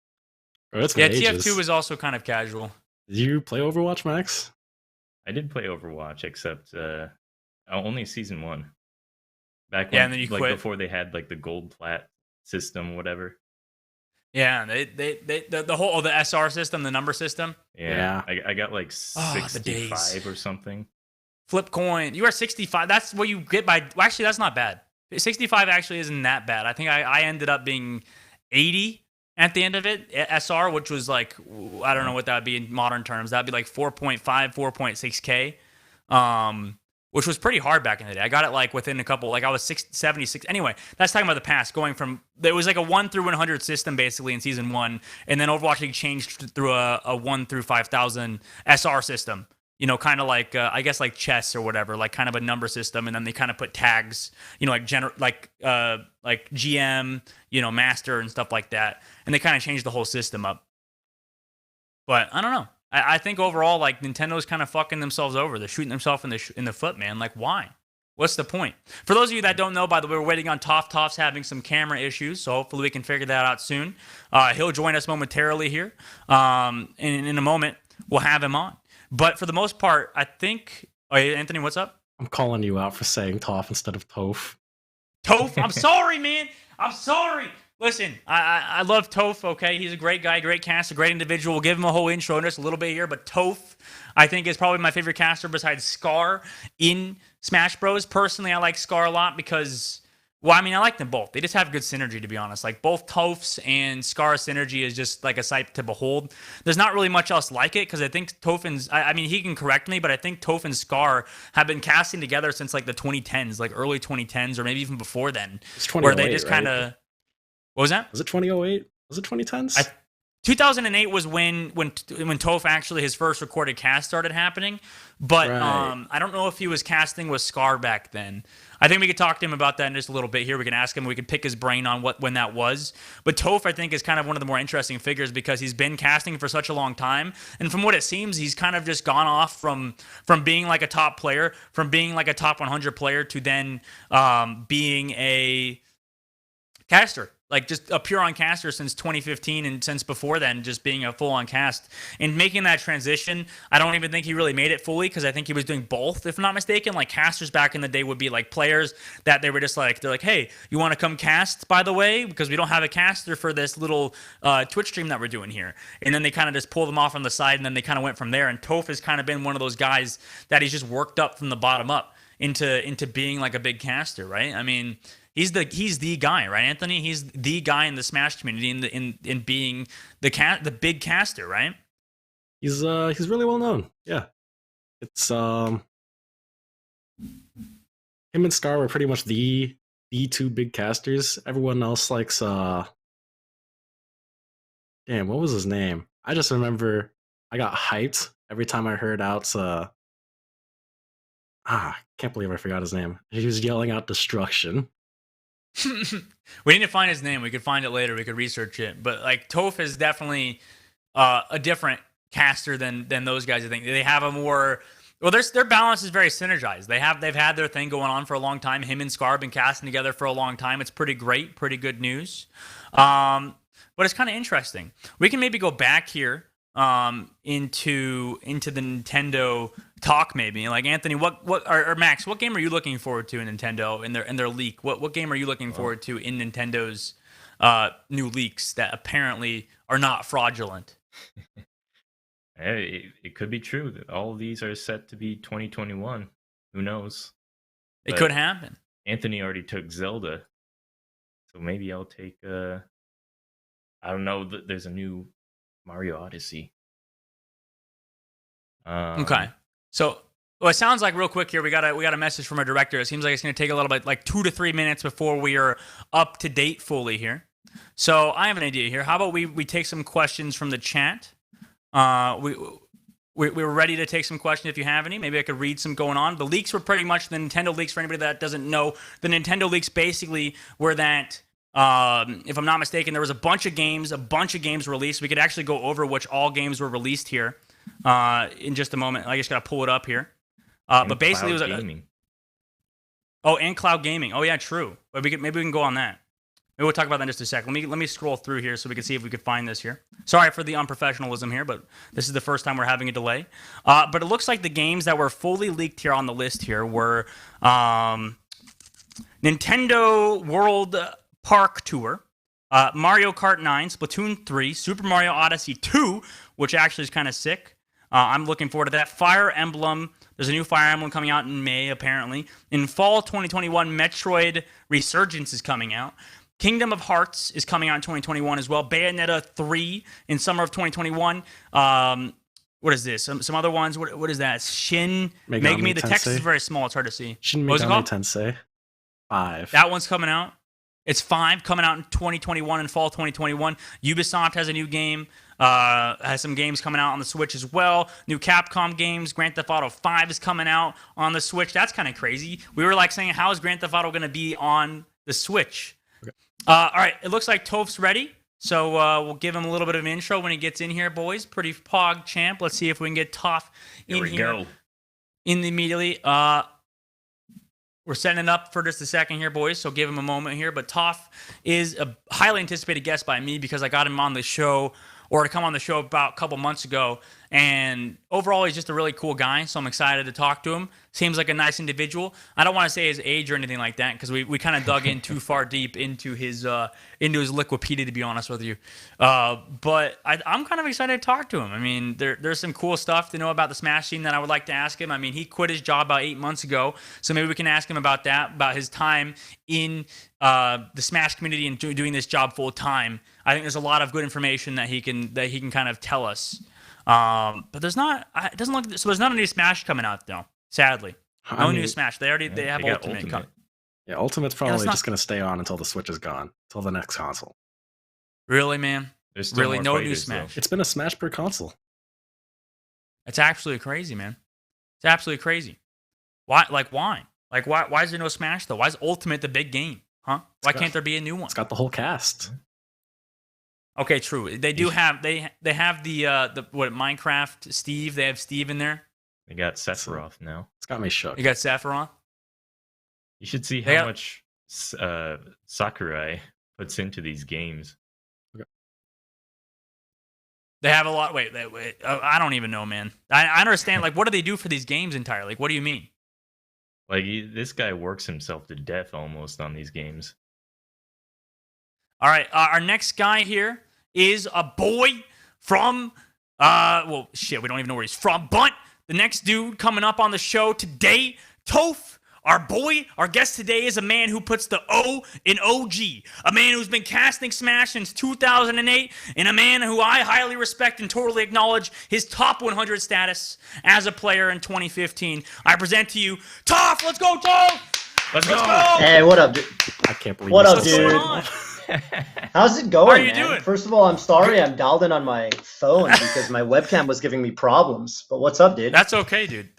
Oh, that's been ages. TF2 was also kind of casual. Did you play Overwatch, Max? I did play Overwatch, except only season 1. Back when, and then you quit before they had like the gold plat system, whatever. Yeah, the whole the SR system, the number system. Yeah. I got like 65 or something. Flip coin. You are 65. That's what you get by. Well, actually, that's not bad. 65 actually isn't that bad. I think I ended up being 80 at the end of it. SR, which was like, I don't know what that would be in modern terms. That'd be like 4.5, 4.6K. Which was pretty hard back in the day. I got it like within a couple, like I was 76. Anyway, that's talking about the past. Going from, there was like a 1 through 100 system basically in season 1, and then Overwatch changed through a 1 through 5,000 SR system. You know, kind of like I guess like chess or whatever, like kind of a number system, and then they kind of put tags, you know, like GM, you know, master and stuff like that, and they kind of changed the whole system up. But I don't know. I think overall, like, Nintendo's kind of fucking themselves over. They're shooting themselves in the foot, man. Like, why? What's the point? For those of you that don't know, by the way, we're waiting on Toph. Toph's having some camera issues, so hopefully we can figure that out soon. He'll join us momentarily here. And in a moment, we'll have him on. But for the most part, I think... Oh, Anthony, what's up? I'm calling you out for saying Toph instead of Toph. Toph? I'm sorry, man. I'm sorry. Listen, I love Toph, okay? He's a great guy, great caster, great individual. We'll give him a whole intro in just a little bit here, but Toph, I think, is probably my favorite caster besides Scar in Smash Bros. Personally, I like Scar a lot because, well, I mean, I like them both. They just have good synergy, to be honest. Like, both Toph's and Scar's synergy is just like a sight to behold. There's not really much else like it because I think Toph and, I mean, he can correct me, but I think Toph and Scar have been casting together since like the 2010s, like early 2010s, or maybe even before then. It's where they just right? kind of... What was that? Was it 2008? Was it 2010s? 2008 was when Toph actually, his first recorded cast started happening. But Right. I don't know if he was casting with Scar back then. I think we could talk to him about that in just a little bit here. We can ask him. We could pick his brain on when that was. But Toph, I think, is kind of one of the more interesting figures because he's been casting for such a long time. And from what it seems, he's kind of just gone off from being like a top player, from being like a top 100 player to then being a caster. Like, just a pure-on caster since 2015, and since before then, just being a full-on cast. And making that transition, I don't even think he really made it fully, because I think he was doing both, if I'm not mistaken. Like, casters back in the day would be, like, players that they were just like, they're like, hey, you want to come cast, by the way? Because we don't have a caster for this little Twitch stream that we're doing here. And then they kind of just pull them off on the side, and then they kind of went from there. And Toph has kind of been one of those guys that he's just worked up from the bottom up into being, like, a big caster, right? I mean... He's the guy, right, Anthony? He's the guy in the Smash community in being the big caster, right? He's really well known. Yeah, it's him and Scar were pretty much the two big casters. Everyone else likes damn, what was his name? I just remember I got hyped every time I heard out. Can't believe I forgot his name. He was yelling out destruction. We need to find his name. We could find it later. We could research it. But like Toph is definitely a different caster than those guys. I think they have a more Well, their balance is very synergized. They've had their thing going on for a long time. Him and Scar have been casting together for a long time. It's pretty great, pretty good news. But it's kind of interesting. We can maybe go back here into the Nintendo talk, maybe. Like Anthony, or Max, what game are you looking forward to in Nintendo in their leak? What game are you looking forward to in Nintendo's new leaks that apparently are not fraudulent? It could be true that all of these are set to be 2021. Who knows? It could happen. Anthony already took Zelda, so maybe I'll take. I don't know. There's a new Mario Odyssey. Okay, so it sounds like real quick here we got a message from our director. It seems like it's going to take a little bit, like 2 to 3 minutes before we are up to date fully here. So I have an idea here. How about we take some questions from the chat? We're ready to take some questions if you have any. Maybe I could read some going on. The leaks were pretty much the Nintendo leaks. For anybody that doesn't know, the Nintendo leaks basically were that, if I'm not mistaken, there was a bunch of games released. We could actually go over which all games were released here in just a moment. I just got to pull it up here. But basically, it was gaming. And cloud gaming. Oh yeah, true. But maybe we can go on that. Maybe we'll talk about that in just a second. Let me scroll through here so we can see if we could find this here. Sorry for the unprofessionalism here, but this is the first time we're having a delay. But it looks like the games that were fully leaked here on the list here were Nintendo World Park Tour, Mario Kart 9, Splatoon 3, Super Mario Odyssey 2, which actually is kind of sick. I'm looking forward to that. Fire Emblem. There's a new Fire Emblem coming out in May, apparently. In fall 2021, Metroid Resurgence is coming out. Kingdom of Hearts is coming out in 2021 as well. Bayonetta 3 in summer of 2021. What is this? Some other ones. What is that? Shin Megami. The text is very small. It's hard to see. Shin Megami Tensei 5. That one's coming out. It's 5 coming out in 2021, in fall 2021. Ubisoft has a new game. Has some games coming out on the Switch as well. New Capcom games. Grand Theft Auto 5 is coming out on the Switch. That's kind of crazy. We were like saying, how is Grand Theft Auto going to be on the Switch? Okay. All right, it looks like Toph's ready. So we'll give him a little bit of an intro when he gets in here, boys. Pretty pog champ. Let's see if we can get Toph in here immediately. We're setting it up for just a second here, boys, so give him a moment here. But Toph is a highly anticipated guest by me because I got him on the show, or to come on the show about a couple months ago. And overall, he's just a really cool guy, so I'm excited to talk to him. Seems like a nice individual. I don't want to say his age or anything like that because we kind of dug in too far deep into his Liquipedia, to be honest with you. But I'm kind of excited to talk to him. I mean, there's some cool stuff to know about the Smash scene that I would like to ask him. I mean, he quit his job about 8 months ago, so maybe we can ask him about that, about his time in the Smash community and doing this job full time. I think there's a lot of good information that he can kind of tell us. But there's not. It doesn't look. So there's not a new Smash coming out though. Sadly, no new Smash. They have Ultimate coming. Yeah, Ultimate's probably just going to stay on until the Switch is gone, until the next console. Really, man? There's still really no fighters, new Smash. It's been a Smash per console. It's absolutely crazy, man. It's absolutely crazy. Why? Why is there no Smash though? Why is Ultimate the big game? Huh? Why can't there be a new one? It's got the whole cast. Okay, true. They do have the Minecraft Steve. They have Steve in there. They got Sephiroth now. It's got me shook. You got Sephiroth. You should see how much Sakurai puts into these games. Okay. They have a lot. Wait. I don't even know, man. I understand. Like, what do they do for these games entirely? Like, what do you mean? Like, this guy works himself to death almost on these games. All right, our next guy here is a boy from, we don't even know where he's from, but the next dude coming up on the show today, Toph, our boy, our guest today is a man who puts the O in OG, a man who's been casting Smash since 2008, and a man who I highly respect and totally acknowledge his top 100 status as a player in 2015. I present to you, Toph. Let's go, Toph! Let's go! Hey, what up, dude? I can't believe what up, What's dude? going on? How's it going, How are you man? doing? First of all, I'm sorry I'm dialed in on my phone because my webcam was giving me problems. But what's up, dude? That's okay, dude.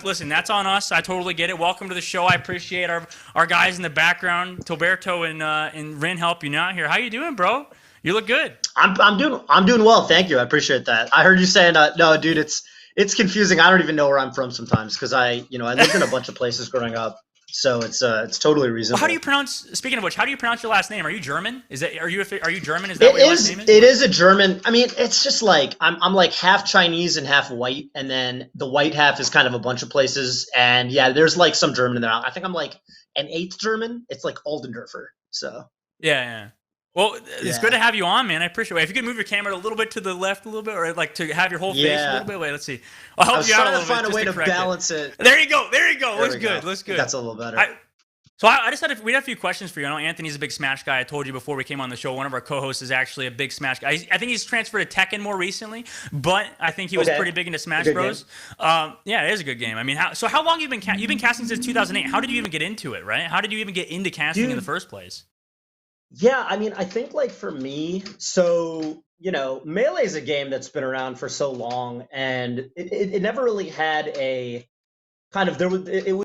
Listen, that's on us. I totally get it. Welcome to the show. I appreciate our guys in the background, Toberto and Rin helping you out here. How you doing, bro? You look good. I'm doing well, thank you. I appreciate that. I heard you saying no, dude. It's it's confusing. I don't even know where I'm from sometimes because I lived in a bunch of places growing up, so it's totally reasonable. Well, how do you pronounce? Speaking of which, how do you pronounce your last name? Are you German? Are you German? Is that what your last name is? It is a German. I mean, it's just like I'm like half Chinese and half white, and then the white half is kind of a bunch of places. And yeah, there's like some German in there. I think I'm like an eighth German. It's like Oldendorfer. So yeah. Well, it's good to have you on, man. I appreciate it. If you could move your camera a little bit to the left a little bit, or like to have your whole face a little bit. Wait, let's see. I'll help you out a little bit. I was trying to find a way to balance it. There you go. Looks good. That's a little better. So I just we had a few questions for you. I know Anthony's a big Smash guy. I told you before we came on the show. One of our co-hosts is actually a big Smash guy. I think he's transferred to Tekken more recently, but I think he was pretty big into Smash Bros. Yeah, it is a good game. I mean, how long have you been you've been casting since 2008? How did you even get into it? Right? How did you even get into casting in the first place? Yeah, I mean, I think like for me, so Melee is a game that's been around for so long, and it never really had a kind of it was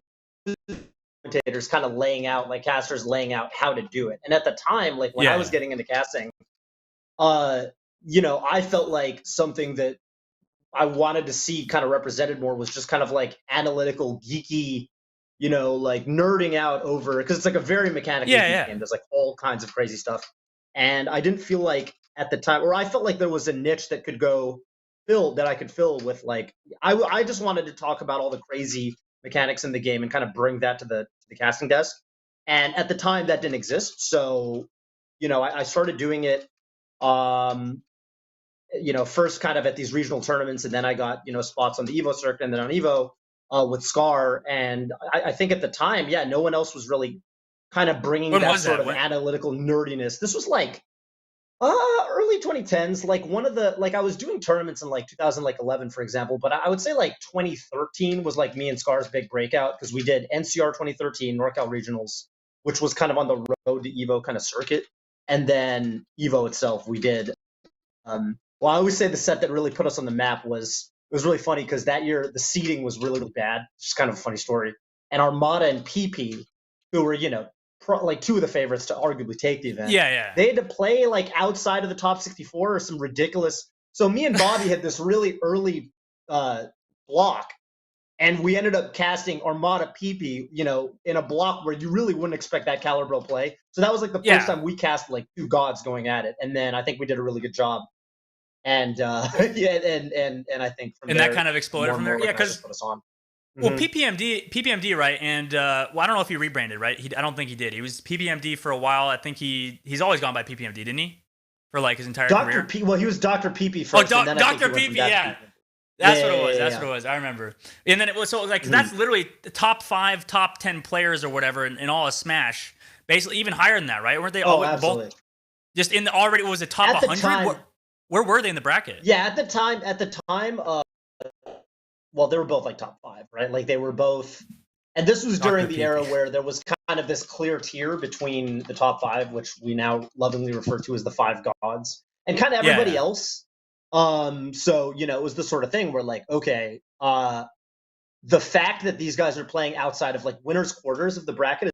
commentators kind of laying out, like casters laying out how to do it. And at the time, like when I was getting into casting, I felt like something that I wanted to see kind of represented more was just kind of like analytical, geeky, like nerding out over, because it's like a very mechanical game. There's like all kinds of crazy stuff. And I didn't feel like at the time, or I felt like there was a niche that could that I could fill with like, I just wanted to talk about all the crazy mechanics in the game and kind of bring that to the casting desk. And at the time that didn't exist. So, I started doing it, first kind of at these regional tournaments, and then I got, spots on the Evo circuit and then on Evo with Scar. And I think at the time, no one else was really kind of bringing that sort of analytical nerdiness. This was like early 2010s, like one of the, like I was doing tournaments in like 2011, for example, but I would say like 2013 was like me and Scar's big breakout, because we did NCR 2013, NorCal Regionals, which was kind of on the road to Evo kind of circuit. And then Evo itself, we did. Well, I always say the set that really put us on the map was really funny, because that year the seeding was really, really bad. It's just kind of a funny story. And Armada and PP, who were, like two of the favorites to arguably take the event. They had to play like outside of the top 64 or some ridiculous. So me and Bobby had this really early block, and we ended up casting Armada PP, in a block where you really wouldn't expect that caliber of play. So that was like the first time we cast like two gods going at it, and then I think we did a really good job. And and I think from there, that kind of exploded from there. Yeah, because put us on. Well, PPMD, right? And I don't know if he rebranded, right? I don't think he did. He was PPMD for a while. I think he's always gone by PPMD, didn't he? For like his entire career. Well, he was Dr. PP first. Oh, Dr. PP, yeah. That's what it was. That's what it was. I remember. And then it was that's literally the top 5, top 10 players or whatever in all of Smash. Basically, even higher than that, right? Weren't they all both just in the already? Was it top 100? Where were they in the bracket? Yeah, at the time, well, they were both like top 5, right? Like they were both, and this was during the era where there was kind of this clear tier between the top 5, which we now lovingly refer to as the 5 gods, and kind of everybody else. So, it was the sort of thing where like, okay, the fact that these guys are playing outside of like winners quarters of the bracket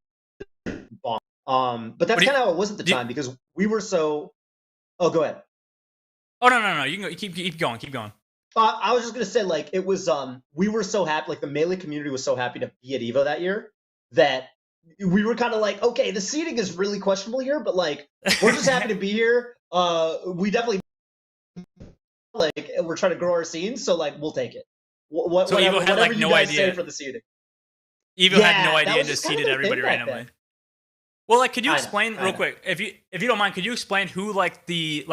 is bomb. But that's kind of how it was at the time, because we were so. Oh, go ahead. Oh no! You can go, keep going. I was just gonna say, like, it was we were so happy, like the Melee community was so happy to be at Evo that year, that we were kind of like, okay, the seeding is really questionable here, but like we're just happy to be here. We definitely like we're trying to grow our scenes, so like we'll take it. So Evo had like no idea for the seeding. Evo had no idea and just seeded everybody randomly. Well, like, could you explain real quick, if you don't mind, could you explain who what the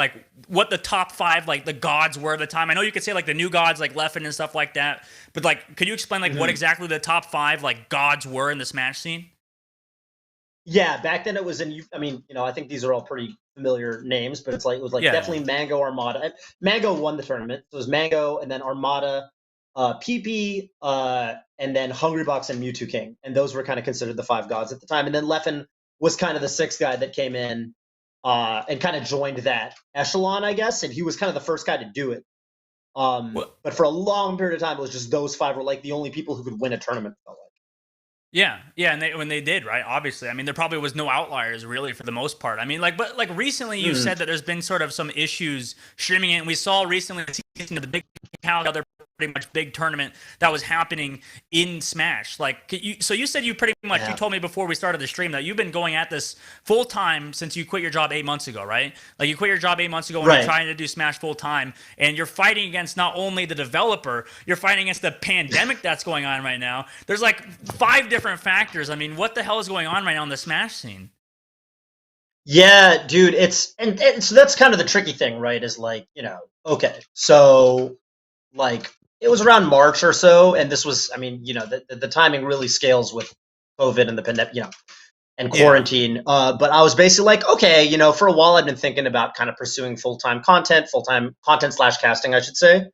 top 5 like the gods were at the time? I know you could say like the new gods like Leffen and stuff like that, but like, could you explain like what exactly the top 5 like gods were in the Smash scene? Yeah, back then it was I think these are all pretty familiar names, but it was definitely Mango, Armada. Mango won the tournament. So it was Mango, and then Armada, PP, and then Hungrybox and Mewtwo King, and those were kind of considered the 5 gods at the time. And then Leffen was kind of the 6th guy that came in and kind of joined that echelon, I guess, and he was kind of the first guy to do it. But for a long period of time, it was just those 5 were like the only people who could win a tournament. Felt like. Yeah, and when they did, right? Obviously, I mean, there probably was no outliers really for the most part. I mean, but recently you said that there's been sort of some issues streaming it, and we saw recently the big house, other pretty much big tournament that was happening in Smash. Like, so you said you pretty much, you told me before we started the stream that you've been going at this full time since you quit your job 8 months ago, right? Like, you quit your job 8 months ago and you're trying to do Smash full time, and you're fighting against not only the developer, you're fighting against the pandemic that's going on right now. There's like 5 different factors. I mean, what the hell is going on right now in the Smash scene? Yeah, dude, so that's kind of the tricky thing, right? Is like, okay, so like it was around March or so, and this was, I mean, the timing really scales with COVID and the pandemic, and quarantine. But I was basically like, okay, for a while I've been thinking about kind of pursuing full-time content / casting, I should say.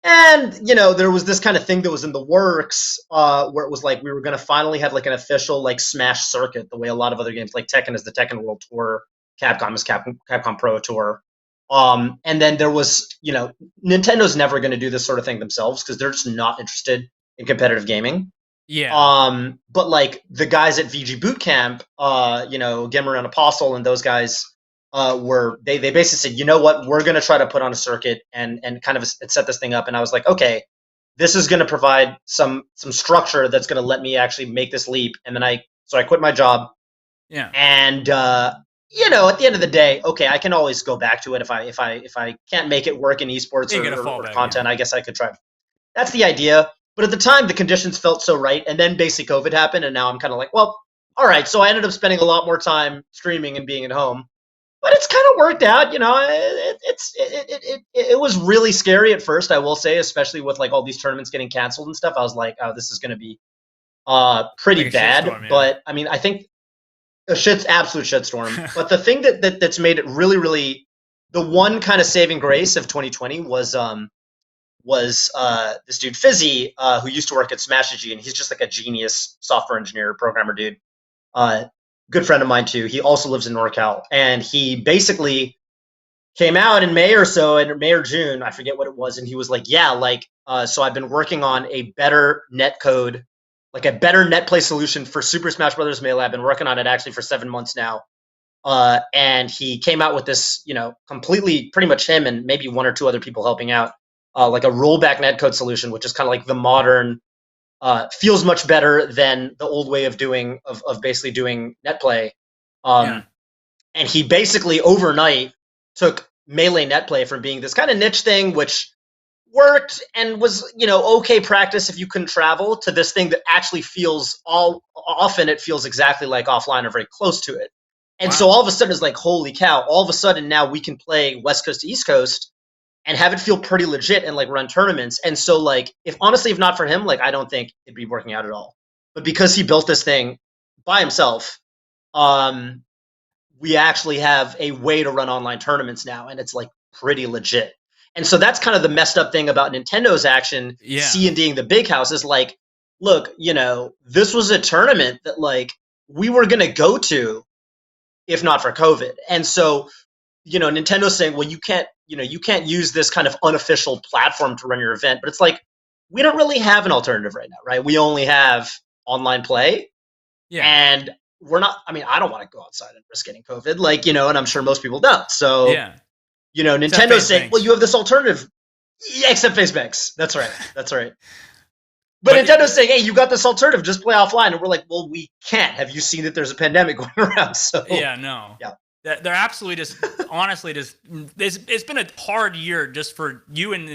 And, there was this kind of thing that was in the works where it was like we were going to finally have like an official like Smash circuit, the way a lot of other games, like Tekken is the Tekken World Tour, Capcom is Capcom Pro Tour. And then there was, Nintendo's never going to do this sort of thing themselves because they're just not interested in competitive gaming. Yeah. But like the guys at VG Bootcamp, Gamer and Apostle and those guys, they basically said, you know what, we're going to try to put on a circuit and kind of set this thing up. And I was like, okay, this is going to provide some structure that's going to let me actually make this leap. And then I quit my job. Yeah. And, at the end of the day, okay, I can always go back to it if I can't make it work in esports or content. I guess I could try. That's the idea. But at the time, the conditions felt so right. And then basically COVID happened. And now I'm kind of like, well, all right. So I ended up spending a lot more time streaming and being at home. But it's kind of worked out, it was really scary at first, I will say, especially with like all these tournaments getting canceled and stuff. I was like, oh, this is going to be pretty bad. Shitstorm, But I mean, I think a absolute shitstorm. But the thing that's made it really, really, the one kind of saving grace of 2020 was this dude Fizzy, who used to work at Smashigy, and he's just like a genius software engineer, programmer dude. Good friend of mine too. He also lives in NorCal, and he basically came out in May or June, I forget what it was, and he was like, "Yeah, so I've been working on a better netcode, like a better netplay solution for Super Smash Bros. Melee. I've been working on it actually for 7 months now." And he came out with this, completely, pretty much him and maybe 1 or 2 other people helping out, like a rollback netcode solution, which is kind of like the modern. Feels much better than the old way of basically doing netplay. And he basically overnight took melee netplay from being this kind of niche thing, which worked and was, okay practice if you couldn't travel, to this thing that actually often it feels exactly like offline or very close to it. And so all of a sudden it's like, holy cow, all of a sudden now we can play West Coast to East Coast and have it feel pretty legit and like run tournaments. And so like, if not for him, like I don't think it'd be working out at all. But because he built this thing by himself, we actually have a way to run online tournaments now, and it's like pretty legit. And so that's kind of the messed up thing about Nintendo's action, C&Ding the big house, is like, look, this was a tournament that like we were gonna go to if not for COVID. And so, Nintendo's saying, well, you can't use this kind of unofficial platform to run your event. But it's like, we don't really have an alternative right now, right? We only have online play. Yeah. And we're not, I don't want to go outside and risk getting COVID, like, and I'm sure most people don't. So, Nintendo's saying, well, you have this alternative. Yeah, except FaceBanks. That's right. That's right. But Nintendo's saying, hey, you got this alternative, just play offline. And we're like, well, we can't. Have you seen that there's a pandemic going around? So no. Yeah. They're absolutely just, honestly, it's been a hard year just for you and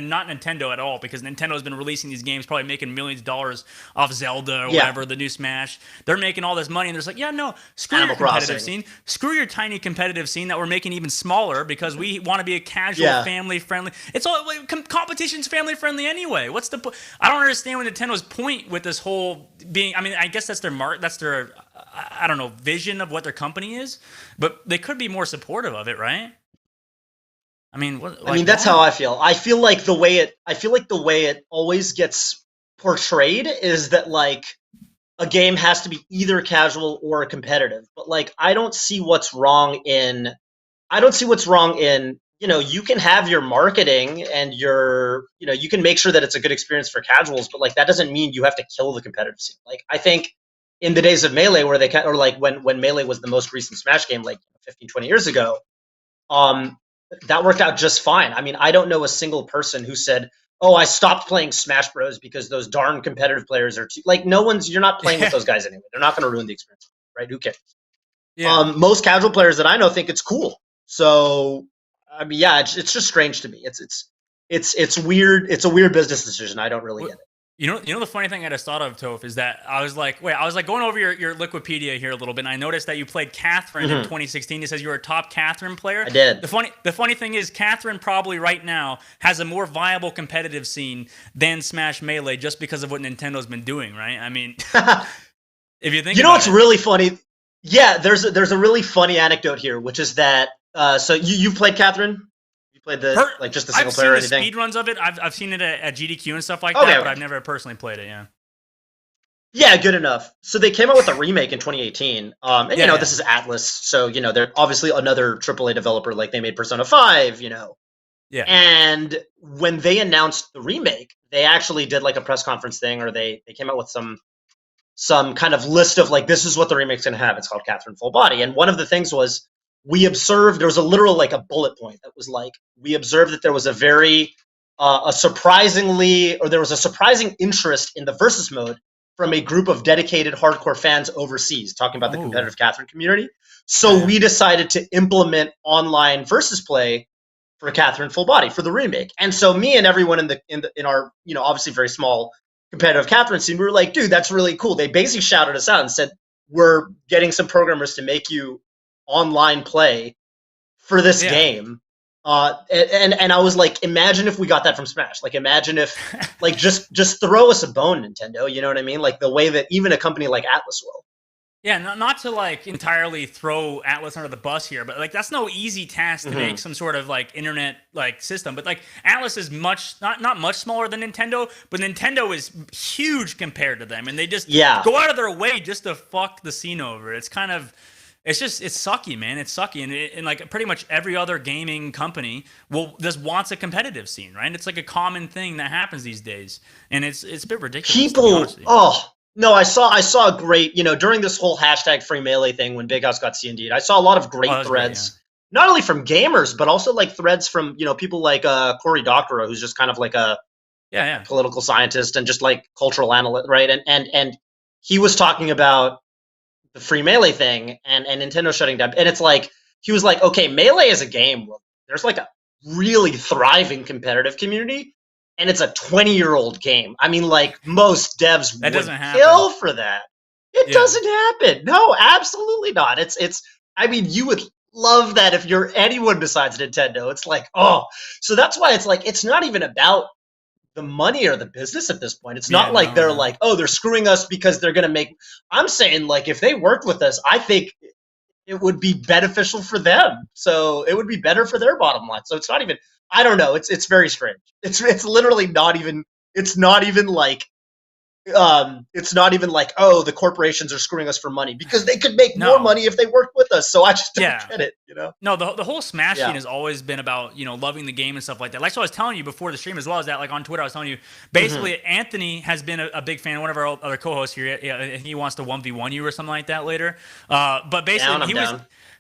not Nintendo at all, because Nintendo's been releasing these games, probably making millions of dollars off Zelda or whatever, the new Smash. They're making all this money, and they're like, screw your competitive scene. Screw your tiny competitive scene that we're making even smaller because we want to be a casual, family-friendly. It's all, competition's family-friendly anyway. What's the point? I don't understand what Nintendo's point with this whole being, I guess that's their I don't know, vision of what their company is, but they could be more supportive of it, right? That's how I feel. I feel like the way it always gets portrayed is that like a game has to be either casual or competitive. But like I don't see what's wrong in you can have your marketing and you can make sure that it's a good experience for casuals, but like that doesn't mean you have to kill the competitive scene. Like I think in the days of Melee, where when Melee was the most recent Smash game, like 15, 20 years ago, that worked out just fine. I don't know a single person who said, oh, I stopped playing Smash Bros because those darn competitive players are too, like, you're not playing with those guys anyway. They're not going to ruin the experience, right? Who cares? Yeah. Most casual players that I know think it's cool. So, I mean, yeah, it's just strange to me. It's weird. It's a weird business decision. I don't really get it. You know the funny thing I just thought of, Toph, is that I was like going over your Wikipedia here a little bit, and I noticed that you played Catherine in 2016. It says you were a top Catherine player. I did. The funny thing is, Catherine probably right now has a more viable competitive scene than Smash Melee, just because of what Nintendo's been doing, right? I mean, if you think, what's really funny? Yeah, there's a really funny anecdote here, which is that so you've played Catherine. Played just the single player or anything? I've seen the speed runs of it. I've seen it at GDQ and stuff like that, but I've never personally played it. Yeah. Yeah, good enough. So they came out with a remake in 2018, and this is Atlas, so they're obviously another AAA developer. Like they made Persona 5, Yeah. And when they announced the remake, they actually did like a press conference thing, or they came out with some kind of list of like, this is what the remake's gonna have. It's called Catherine Full Body, and one of the things was, we observed there was a literal like a bullet point that was like, we observed that there was a surprising interest in the versus mode from a group of dedicated hardcore fans overseas, talking about the competitive Catherine community. So we decided to implement online versus play for Catherine Full Body for the remake. And so me and everyone in our obviously very small competitive Catherine scene, we were like, dude, that's really cool. They basically shouted us out and said, we're getting some programmers to make you online play for this game. And I was like, imagine if we got that from Smash. Like, imagine if, like, just throw us a bone, Nintendo. You know what I mean? Like the way that even a company like Atlas will. Yeah, not to like entirely throw Atlas under the bus here, but like that's no easy task to make some sort of like internet like system. But like Atlas is not much smaller than Nintendo, but Nintendo is huge compared to them, and they just go out of their way just to fuck the scene over. It's kind of. It's sucky, man. It's sucky, and like pretty much every other gaming company just wants a competitive scene, right? It's like a common thing that happens these days, and it's a bit ridiculous. I saw a great during this whole hashtag Free Melee thing when Big House got C&D'd, I saw a lot of great threads, not only from gamers but also like threads from people like Cory Doctorow, who's just kind of like a political scientist and just like cultural analyst, right? And he was talking about the Free Melee thing and Nintendo shutting down. And it's like, he was like, okay, Melee is a game. There's like a really thriving competitive community, and it's a 20-year-old game. I mean, like most devs would kill for that. It doesn't happen. No, absolutely not. I mean, you would love that if you're anyone besides Nintendo. It's like, so that's why it's like, it's not even about the money or the business at this point. It's not like they're like, they're screwing us because they're going to make. I'm saying, like, if they worked with us, I think it would be beneficial for them. So it would be better for their bottom line. So it's not even. I don't know. It's very strange. It's literally not even. It's not even like. It's not even like, the corporations are screwing us for money, because they could make more money if they worked with us. So I just don't get it, No, the whole Smash scene has always been about, loving the game and stuff like that. Like, so I was telling you before the stream as well, as that, like on Twitter, I was telling you, basically Anthony has been a big fan, one of our other co-hosts here. He wants to 1v1 you or something like that later. But basically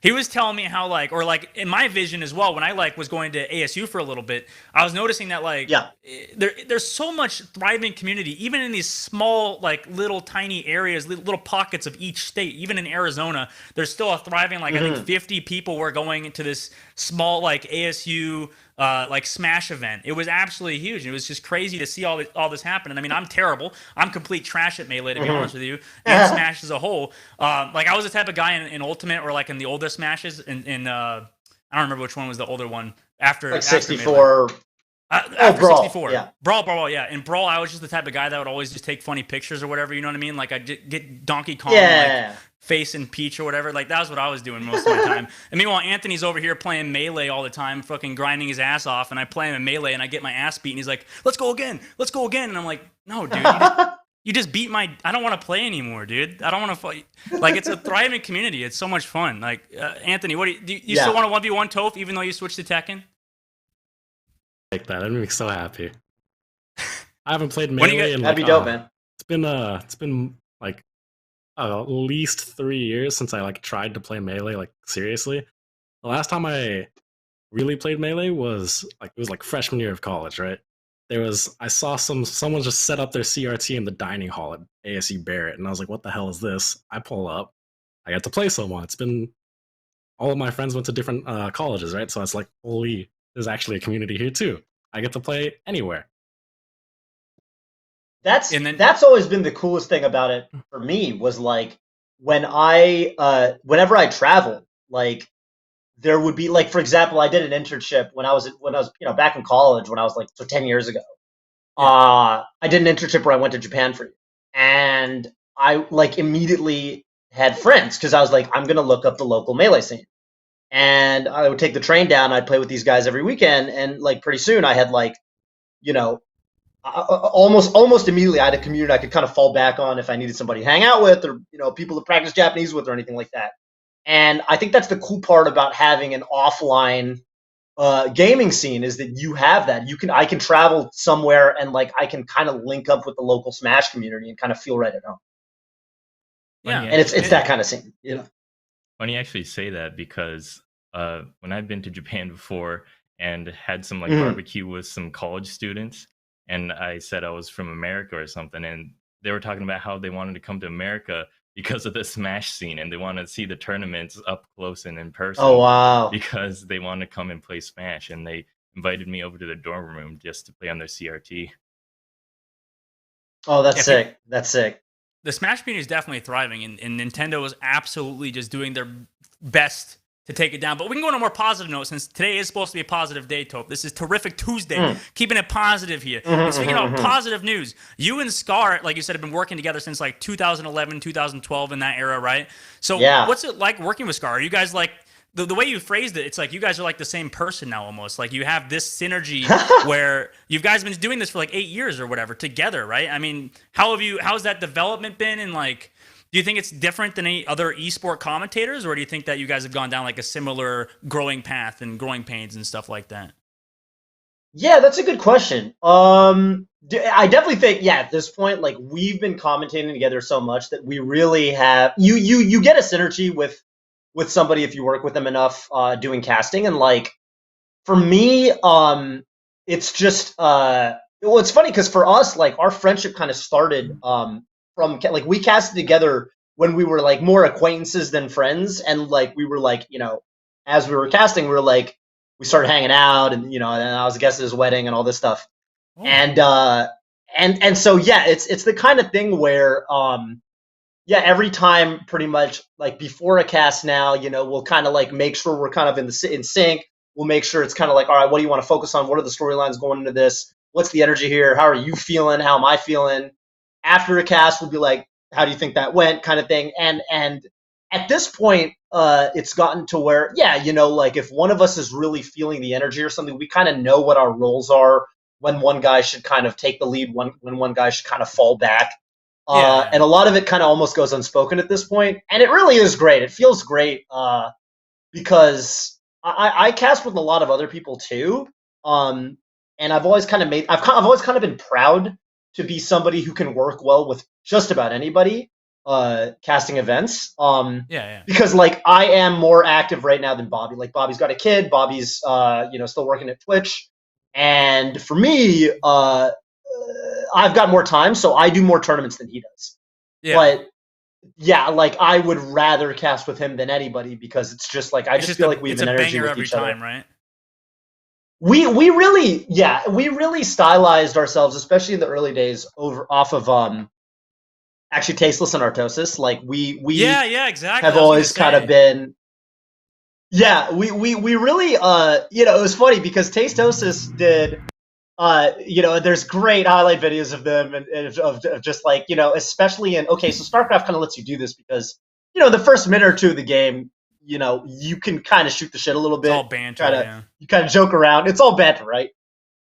he was telling me how in my vision as well, when I was going to ASU for a little bit, I was noticing that there's so much thriving community, even in these small little tiny areas, little pockets of each state. Even in Arizona, there's still a thriving I think 50 people were going into this small ASU Smash event. It was absolutely huge. It was just crazy to see all this happen. And I mean, I'm terrible. I'm complete trash at Melee, to be honest with you, and Smash as a whole. I was the type of guy in Ultimate or in the older Smashes. I don't remember which one was the older one after 64. After Brawl. 64. Yeah. Brawl, yeah. In Brawl, I was just the type of guy that would always just take funny pictures or whatever, you know what I mean? Like, I'd get Donkey Kong, face and Peach or whatever. Like, that was what I was doing most of my time. And meanwhile, Anthony's over here playing Melee all the time, fucking grinding his ass off, and I play him in Melee, and I get my ass beat, and he's like, let's go again. And I'm like, no, dude, you just beat my... I don't want to play anymore, dude. I don't want to fight. It's a thriving community. It's so much fun. Anthony, what do you still want to 1v1 Toph, even though you switched to Tekken? Like that, that makes me so happy. I haven't played Melee in that'd be dope, man. It's been at least 3 years since I tried to play Melee seriously. The last time I really played Melee was it was freshman year of college, right? I saw someone just set up their CRT in the dining hall at ASU Barrett, and I was like, what the hell is this? I pull up, I got to play someone. It's been all of my friends went to different colleges, right? So it's like, holy, there's actually a community here too. I get to play anywhere. That's always been the coolest thing about it for me was like when whenever I travel, like there would be like, for example, I did an internship when I was back in college when I was like 10 years ago. I did an internship where I went to Japan for a year, and I like immediately had friends because I was like, I'm gonna look up the local Melee scene, and I would take the train down. I'd play with these guys every weekend, and like pretty soon I had like, almost immediately I had a community I could kind of fall back on if I needed somebody to hang out with, or people to practice Japanese with, or anything like that. And I think that's the cool part about having an offline gaming scene is that you have that. I can travel somewhere and like I can kind of link up with the local Smash community and kind of feel right at home. Yeah, and it's that kind of scene. Funny you actually say that because when I've been to Japan before and had some like barbecue with some college students, and I said I was from America or something, and they were talking about how they wanted to come to America because of the Smash scene, and they want to see the tournaments up close and in person. Oh, wow. Because they want to come and play Smash, and they invited me over to their dorm room just to play on their CRT. Oh, that's sick. That's sick. The Smash community is definitely thriving, and Nintendo is absolutely just doing their best to take it down. But we can go on a more positive note, since today is supposed to be a positive day, Toph. This is Terrific Tuesday, keeping it positive here. And speaking of positive news, you and Scar, like you said, have been working together since like 2011, 2012, in that era, right? So what's it like working with Scar? Are you guys like, the way you phrased it, it's like you guys are like the same person now almost. Like you have this synergy where you guys been doing this for like 8 years or whatever together, right? I mean, how's that development been? And like, do you think it's different than any other esport commentators, or do you think that you guys have gone down like a similar growing path and growing pains and stuff like that? Yeah, that's a good question. I definitely think, at this point, like we've been commentating together so much that we really have. You get a synergy with somebody if you work with them enough doing casting, and like for me, it's just it's funny because for us, like our friendship kind of started from like we casted together when we were like more acquaintances than friends, and like we were like as we were casting we were like we started hanging out, and and I was a guest at his wedding and all this stuff. And so it's the kind of thing where every time pretty much like before a cast now we'll kind of like make sure we're kind of in sync. We'll make sure it's kind of like, all right, what do you want to focus on? What are the storylines going into this? What's the energy here? How are you feeling? How am I feeling? After a cast, we'll be like, how do you think that went, kind of thing. And at this point, it's gotten to where, like if one of us is really feeling the energy or something, we kind of know what our roles are, when one guy should kind of take the lead, when one guy should kind of fall back. And a lot of it kind of almost goes unspoken at this point. And it really is great. It feels great because I cast with a lot of other people too. And I've always kind of I've always kind of been proud to be somebody who can work well with just about anybody casting events. Because like I am more active right now than Bobby. Like Bobby's got a kid. Bobby's still working at Twitch, and for me, I've got more time, so I do more tournaments than he does. But like I would rather cast with him than anybody because it's just like I just feel like we have an energy with each other. Right? We really stylized ourselves, especially in the early days, off of actually Tasteless and Artosis. Like we exactly have always kind of been we really it was funny because Tastosis did there's great highlight videos of them and of just like especially so StarCraft kind of lets you do this because the first minute or two of the game you can kind of shoot the shit a little bit. It's all banter, You kind of joke around. It's all banter, right?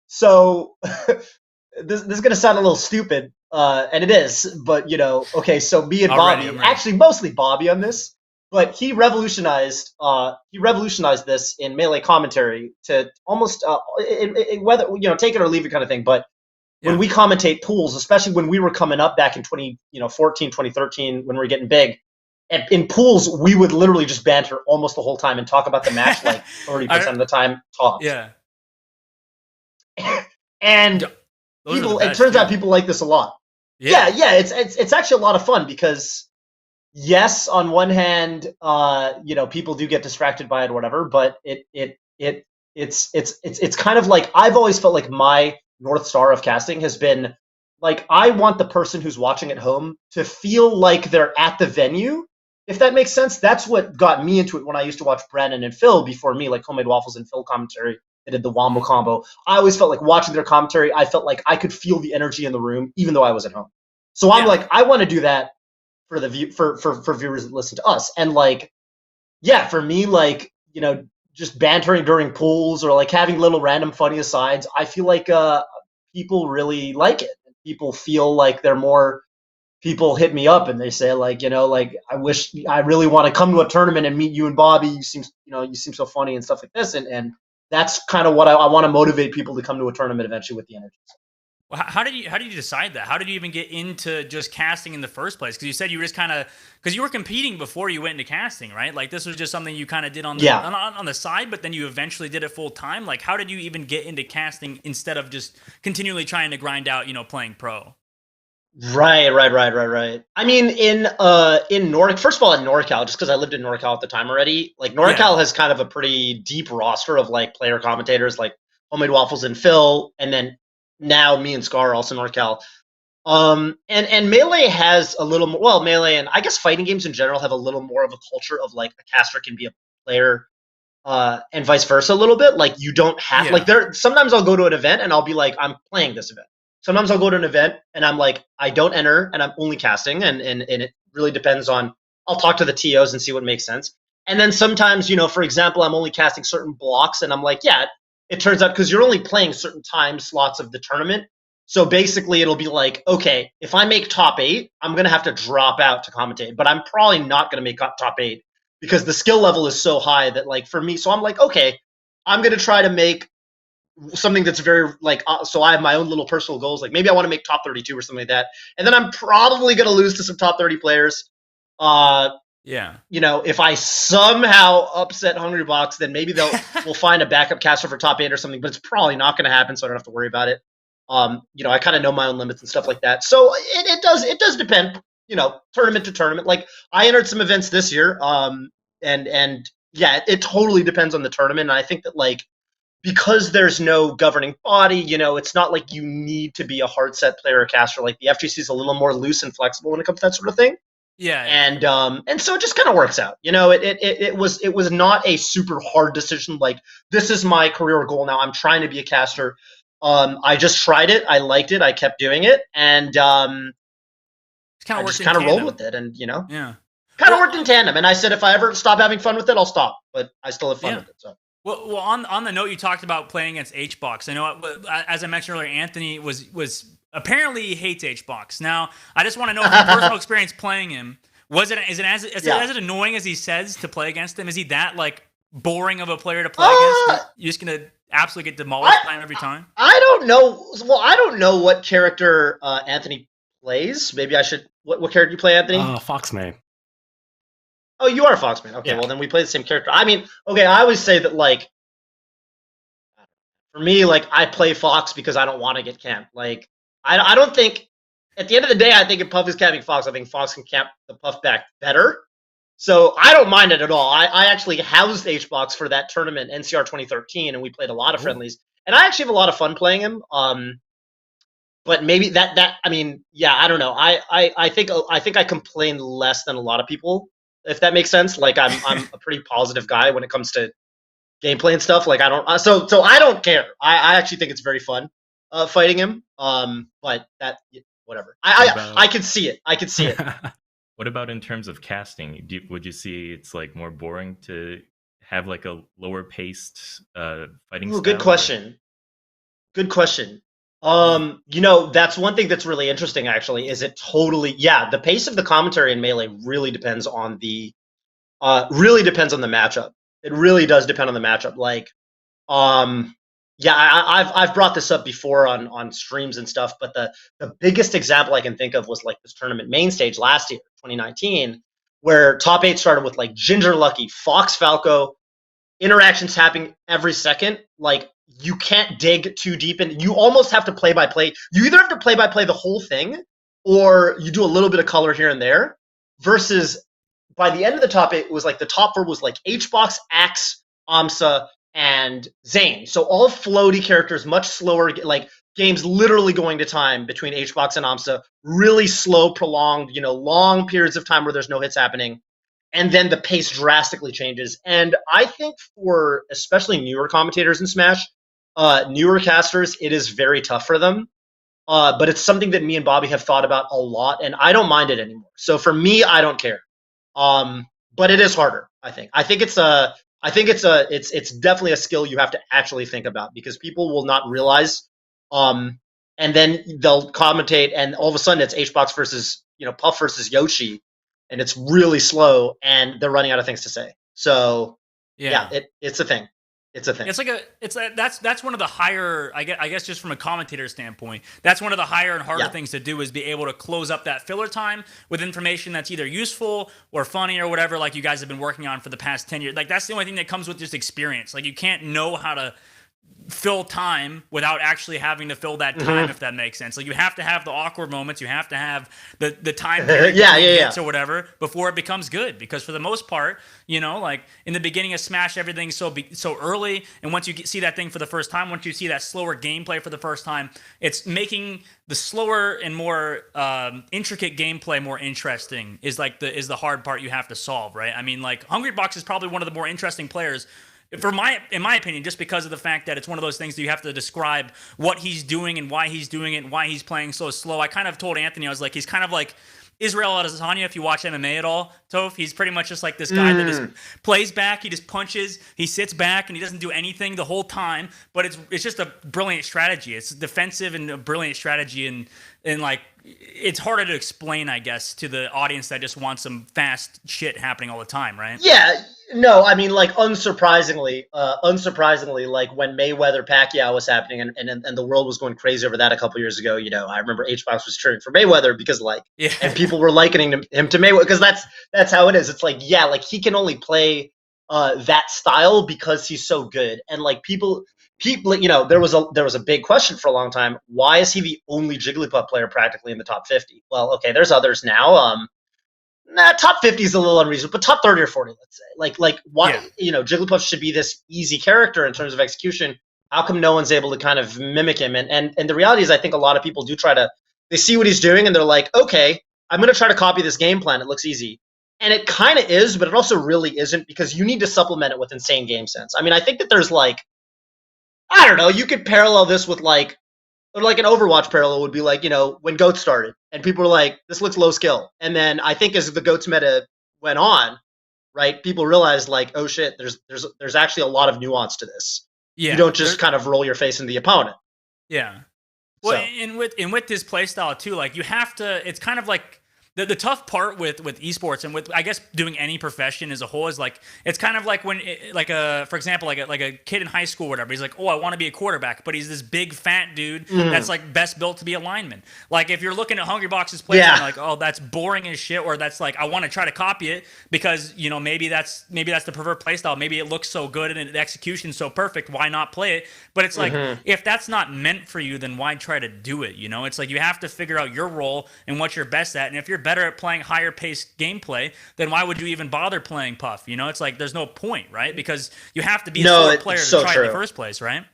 So this is going to sound a little stupid, and it is, but so me and Bobby, actually mostly Bobby on this, but he revolutionized this in Melee commentary to almost whether take it or leave it kind of thing. But when we commentate pools, especially when we were coming up back in 2014, 2013, when we were getting big. In pools, we would literally just banter almost the whole time and talk about the match like 30% of the time. Tops. Yeah. And it turns out people like this a lot. Yeah, it's actually a lot of fun because yes, on one hand, people do get distracted by it or whatever, but it's kind of like I've always felt like my North Star of casting has been like I want the person who's watching at home to feel like they're at the venue, if that makes sense. That's what got me into it when I used to watch Brandon and Phil before me, like Homemade Waffles and Phil commentary. They did the Wombo combo. I always felt like watching their commentary, I felt like I could feel the energy in the room, even though I was at home. So I'm like, I want to do that for the for viewers that listen to us. And like, yeah, for me, like, just bantering during pools or like having little random funny asides, I feel like people really like it. People feel like people hit me up and they say like, I really want to come to a tournament and meet you and Bobby. You seem so funny and stuff like this. And that's kind of what I want to motivate people to come to a tournament eventually with the energy. Well, how did you decide that? How did you even get into just casting in the first place? Because you said you were just because you were competing before you went into casting, right? Like this was just something you kind of did on the side, but then you eventually did it full time. Like how did you even get into casting instead of just continually trying to grind out, playing pro? Right. I mean, in first of all, in NorCal, just because I lived in NorCal at the time already, like NorCal has kind of a pretty deep roster of like player commentators, like Homemade Waffles and Phil, and then now me and Scar are also NorCal. And Melee has a little more. Well, Melee and I guess fighting games in general have a little more of a culture of like a caster can be a player, and vice versa a little bit. Like you don't have like sometimes I'll go to an event and I'll be like, I'm playing this event. Sometimes I'll go to an event and I'm like, I don't enter and I'm only casting, and it really depends on. I'll talk to the TOs and see what makes sense. And then sometimes, for example, I'm only casting certain blocks and I'm like, yeah, it turns out because you're only playing certain time slots of the tournament. So basically it'll be like, okay, if I make top 8, I'm going to have to drop out to commentate, but I'm probably not going to make top 8 because the skill level is so high that like for me, so I'm like, okay, I'm going to try to make something that's very like, so I have my own little personal goals. Like maybe I want to make top 32 or something like that. And then I'm probably going to lose to some top 30 players. If I somehow upset Hungrybox, then maybe we'll find a backup caster for top 8 or something, but it's probably not going to happen. So I don't have to worry about it. I kind of know my own limits and stuff like that. So it does depend, tournament to tournament. Like I entered some events this year. And yeah, it totally depends on the tournament. And I think that like, because there's no governing body, it's not like you need to be a hard set player or caster. Like the FGC is a little more loose and flexible when it comes to that sort of thing. Yeah. And so it just kind of works out. It was not a super hard decision. Like this is my career goal now. I'm trying to be a caster. I just tried it. I liked it. I kept doing it, and I just kind of rolled with it. And kind of worked in tandem. And I said if I ever stop having fun with it, I'll stop. But I still have fun with it. So. Well, on the note, you talked about playing against HBox. I know, as I mentioned earlier, Anthony was apparently he hates HBox. Now, I just want to know from personal experience playing him. Is it as annoying as he says to play against him? Is he that like boring of a player to play against? You're just gonna absolutely get demolished by him every time? I don't know. Well, I don't know what character Anthony plays. Maybe I should. What character do you play, Anthony? Foxman. Oh, you are Foxman. Okay, well then we play the same character. I mean, okay, I always say that like for me, like I play Fox because I don't want to get camped. Like I don't think at the end of the day, I think if Puff is camping Fox, I think Fox can camp the Puff back better. So I don't mind it at all. I actually housed HBox for that tournament, NCR 2013, and we played a lot of friendlies. And I actually have a lot of fun playing him. But maybe that I mean, yeah, I don't know. I think I complain less than a lot of people, if that makes sense. Like I'm a pretty positive guy when it comes to gameplay and stuff. Like I don't so I don't care. I actually think it's very fun fighting him. But that whatever. I can see it. I can see it. What about in terms of casting? Would you see it's like more boring to have like a lower paced fighting style? Good question. Good question. That's one thing that's really interesting actually, is it totally the pace of the commentary in Melee really depends on the matchup. It really does depend on the matchup. Like I've brought this up before on streams and stuff, but the biggest example I can think of was like this tournament main stage last year, 2019, where top 8 started with like Ginger Lucky, Fox Falco, interactions happening every second. Like you can't dig too deep, and you almost have to play by play. You either have to play by play the whole thing, or you do a little bit of color here and there. Versus by the end of the top 8, it was like the top 4 was like HBox, Axe, Amsa, and Zane. So all floaty characters, much slower, like games literally going to time between HBox and Amsa, really slow, prolonged, long periods of time where there's no hits happening. And then the pace drastically changes. And I think for especially newer commentators in Smash, newer casters, it is very tough for them. But it's something that me and Bobby have thought about a lot, and I don't mind it anymore. So for me, I don't care. But it is harder, I think. I think it's definitely a skill you have to actually think about, because people will not realize. And then they'll commentate, and all of a sudden it's HBox versus Puff versus Yoshi, and it's really slow, and they're running out of things to say. So yeah, it's a thing. It's a thing. That's one of the higher, I guess just from a commentator standpoint, that's one of the higher and harder things to do, is be able to close up that filler time with information that's either useful or funny or whatever, like you guys have been working on for the past 10 years. Like, that's the only thing that comes with just experience. Like, you can't know how to fill time without actually having to fill that time, if that makes sense. Like, you have to have the awkward moments, you have to have the time period or whatever before it becomes good, because for the most part, like in the beginning of Smash, everything's so early, and once you see that thing for the first time, once you see that slower gameplay for the first time, it's making the slower and more intricate gameplay more interesting is the hard part you have to solve, right? I mean, like, Hungrybox is probably one of the more interesting players in my opinion, just because of the fact that it's one of those things that you have to describe what he's doing and why he's doing it and why he's playing so slow. I kind of told Anthony, I was like, he's kind of like Israel Adesanya, if you watch MMA at all, Toph. He's pretty much just like this guy that just plays back, he just punches, he sits back, and he doesn't do anything the whole time, but it's just a brilliant strategy. It's defensive and a brilliant strategy, and like, it's harder to explain, I guess, to the audience that just wants some fast shit happening all the time, right? Yeah, no, I mean, like, unsurprisingly, like when Mayweather Pacquiao was happening, and the world was going crazy over that a couple years ago. I remember HBox was cheering for Mayweather because and people were likening him to Mayweather, because that's how it is. It's like, yeah, like, he can only play that style because he's so good, and like people, there was a big question for a long time. Why is he the only Jigglypuff player practically in the top 50? Well, okay, there's others now. Top 50 is a little unreasonable, but top 30 or 40, let's say. Like why? Jigglypuff should be this easy character in terms of execution. How come no one's able to kind of mimic him? And the reality is, I think a lot of people do they see what he's doing, and they're like, okay, I'm going to try to copy this game plan. It looks easy. And it kind of is, but it also really isn't, because you need to supplement it with insane game sense. I mean, I think that there's like, I don't know, you could parallel this with like an Overwatch parallel would be like, when GOAT started, and people were like, this looks low skill. And then I think as the GOAT's meta went on, right, people realized like, oh shit, there's actually a lot of nuance to this. Yeah. You don't just kind of roll your face in the opponent. Yeah. Well, and with this playstyle too, like, you have to, it's kind of like, the tough part with esports, and with, I guess, doing any profession as a whole, is like, it's kind of like when for example, like a kid in high school or whatever, he's like, oh, I want to be a quarterback, but he's this big fat dude that's like best built to be a lineman. Like, if you're looking at Hungrybox's play, and like, oh, that's boring as shit, or that's like, I want to try to copy it because maybe that's the preferred play style, maybe it looks so good and the execution's so perfect, why not play it? But it's like, if that's not meant for you, then why try to do it? It's like, you have to figure out your role and what you're best at, and if you're better at playing higher paced gameplay, then why would you even bother playing Puff? It's like, there's no point, right? Because you have to be a slower player to try it in the first place, right?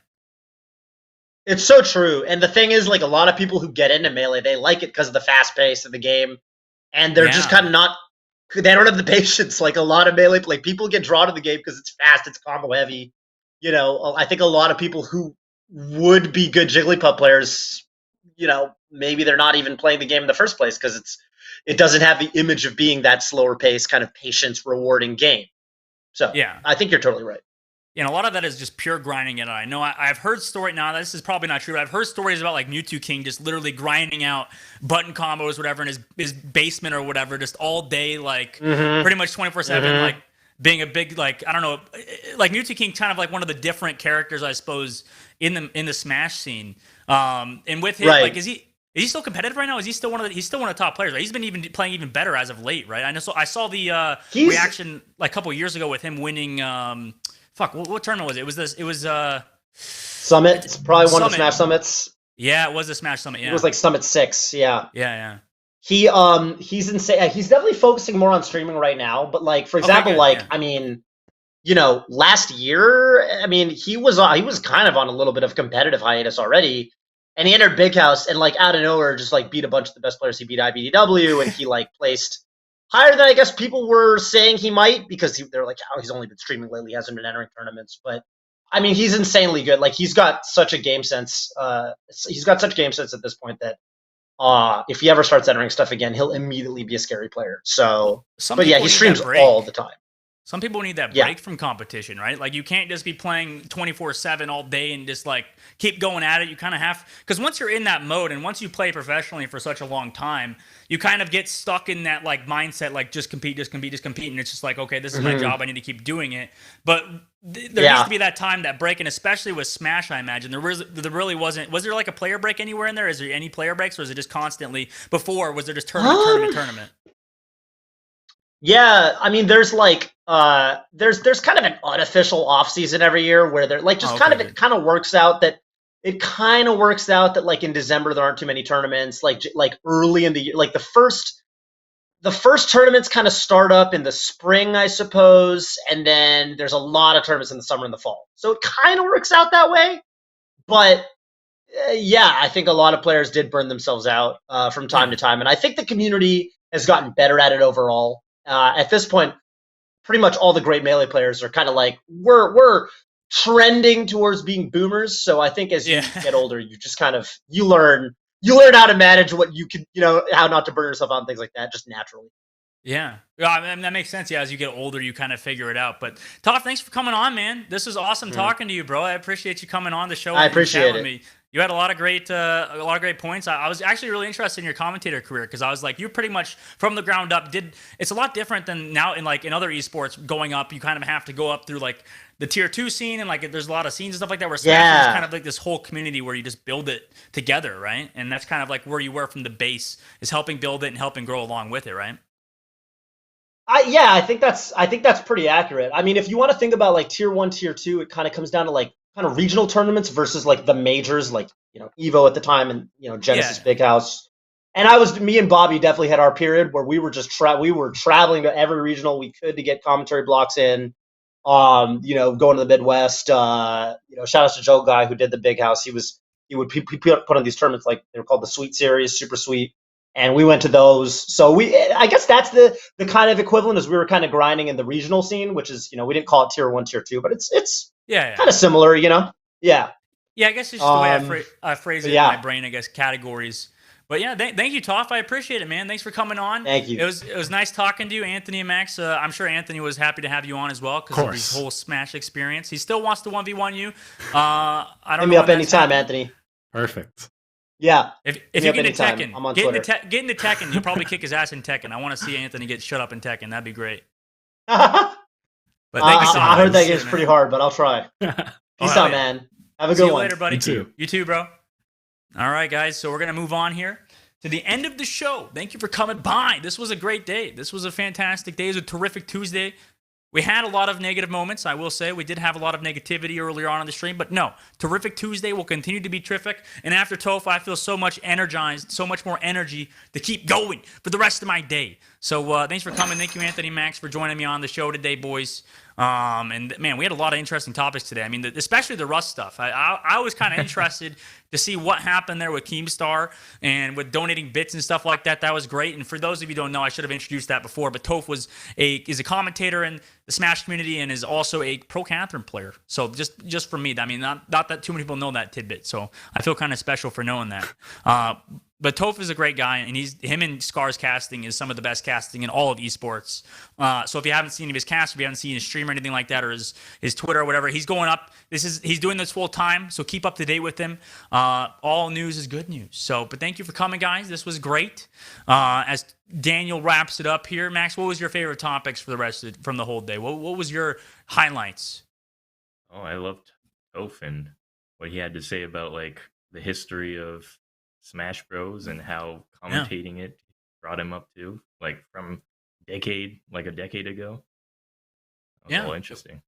It's so true. And the thing is, like, a lot of people who get into Melee, they like it because of the fast pace of the game, and they're just kind of they don't have the patience. Like, a lot of Melee play, people get drawn to the game because it's fast, it's combo heavy. I think a lot of people who would be good Jigglypuff players, maybe they're not even playing the game in the first place because it doesn't have the image of being that slower pace, kind of patience rewarding game. So yeah, I think you're totally right. And a lot of that is just pure grinding. And I know I've heard story now. This is probably not true, but I've heard stories about like Mewtwo King just literally grinding out button combos, whatever, in his basement or whatever, just all day, like pretty much 24/7, like being a big, like, I don't know, like Mewtwo King, kind of like one of the different characters, I suppose, in the Smash scene. And with him, like, is he still competitive right now? Is he still he's still one of the top players, right? He's been playing even better as of late, right? I know. So I saw the reaction like a couple of years ago with him winning. What tournament was it? It was Summit. It's probably one of the Summit. Smash Summits. Yeah, it was a Smash Summit. Yeah, It was like Summit 6. Yeah. yeah. He's insane. He's definitely focusing more on streaming right now. But like, for example, I mean, last year, I mean, he was kind of on a little bit of competitive hiatus already, and he entered Big House and like out of nowhere just like beat a bunch of the best players. He beat IBDW and he like placed higher than I guess people were saying he might, because they're like, oh, he's only been streaming lately, he hasn't been entering tournaments. But I mean, he's insanely good. Like, he's got such a game sense. He's got such game sense at this point that if he ever starts entering stuff again, he'll immediately be a scary player. So, but yeah, he streams all the time. Some people need that break from competition, right? Like, you can't just be playing 24/7 all day and just like keep going at it. You kind of have, because once you're in that mode and once you play professionally for such a long time, you kind of get stuck in that like mindset, like just compete, and it's just like, okay, this is my job, I need to keep doing it. But there needs to be that time, that break, and especially with Smash, I imagine there really wasn't. Was there like a player break anywhere in there? Is there any player breaks, or is it just constantly before? Was there just tournament? Yeah, I mean, there's like there's kind of an unofficial off season every year where they're like just it kind of works out that like in December there aren't too many tournaments. Like early in the year, like the first tournaments kind of start up in the spring, I suppose, and then there's a lot of tournaments in the summer and the fall. So it kind of works out that way. But yeah, I think a lot of players did burn themselves out from time to time, and I think the community has gotten better at it overall. At this point, pretty much all the great Melee players are kind of like, we're trending towards being boomers. So I think as you get older, you just kind of you learn how to manage what you can, how not to burn yourself out and things like that, just naturally. Yeah, I mean, that makes sense. Yeah, as you get older, you kind of figure it out. But Toph, thanks for coming on, man. This was awesome talking to you, bro. I appreciate you coming on the show. I appreciate it. Me. You had a lot of great points. I was actually really interested in your commentator career, because I was like, you pretty much from the ground up it's a lot different than now in other esports going up. You kind of have to go up through like the tier 2 scene, and like there's a lot of scenes and stuff like that where Smash is kind of like this whole community where you just build it together, right? And that's kind of like where you were from the base, is helping build it and helping grow along with it, right? I think that's pretty accurate. I mean, if you want to think about like tier 1, tier 2, it kind of comes down to like kind of regional tournaments versus like the majors, like Evo at the time, and Genesis Big House. And me and Bobby definitely had our period where we were just traveling to every regional we could to get commentary blocks in. Going to the Midwest. Shout out to Joe Guy who did the Big House. He would put on these tournaments, like they were called the Sweet Series, Super Sweet. And we went to those. So I guess that's the kind of equivalent, as we were kind of grinding in the regional scene, which is, we didn't call it tier 1, tier 2, but it's kind of similar, Yeah. Yeah, I guess it's just the way I phrase it in my brain, I guess, categories. But yeah, thank you, Toph. I appreciate it, man. Thanks for coming on. Thank you. It was nice talking to you, Anthony and Max. I'm sure Anthony was happy to have you on as well because of his whole Smash experience. He still wants to 1v1 you. I don't know. Hit me up anytime, Anthony. Perfect. Yeah. If you get into Tekken, I'm on get Twitter. into Tekken, you'll probably kick his ass in Tekken. I want to see Anthony get shut up in Tekken. That'd be great. But thank you so much. I heard that game's pretty hard, but I'll try. Peace out, man. Have a good one. See you later, buddy. You too, bro. All right, guys. So we're going to move on here to the end of the show. Thank you for coming by. This was a great day. This was a fantastic day. It was a terrific Tuesday. We had a lot of negative moments, I will say. We did have a lot of negativity earlier on in the stream, but no, terrific Tuesday will continue to be terrific. And after Toph, I feel so much energized, so much more energy to keep going for the rest of my day. So thanks for coming. Thank you, Anthony and Max, for joining me on the show today, boys. And man, we had a lot of interesting topics today. I mean, especially the Rust stuff. I was kind of interested to see what happened there with Keemstar and with donating bits and stuff like that. That was great. And for those of you who don't know, I should have introduced that before, but Toph is a commentator in the Smash community and is also a pro Catherine player. So just for me, I mean, not that too many people know that tidbit. So I feel kind of special for knowing that. But Toph is a great guy, and him and Scar's casting is some of the best casting in all of esports. So if you haven't seen his cast, if you haven't seen his stream or anything like that, or his Twitter or whatever, he's going up. He's doing this full time, so keep up to date with him. All news is good news. So, but thank you for coming, guys. This was great. As Daniel wraps it up here, Max, what was your favorite topics for from the whole day? What was your highlights? Oh, I loved Toph and what he had to say about like the history of Smash Bros and how commentating it brought him up to like from a decade ago. That was all interesting.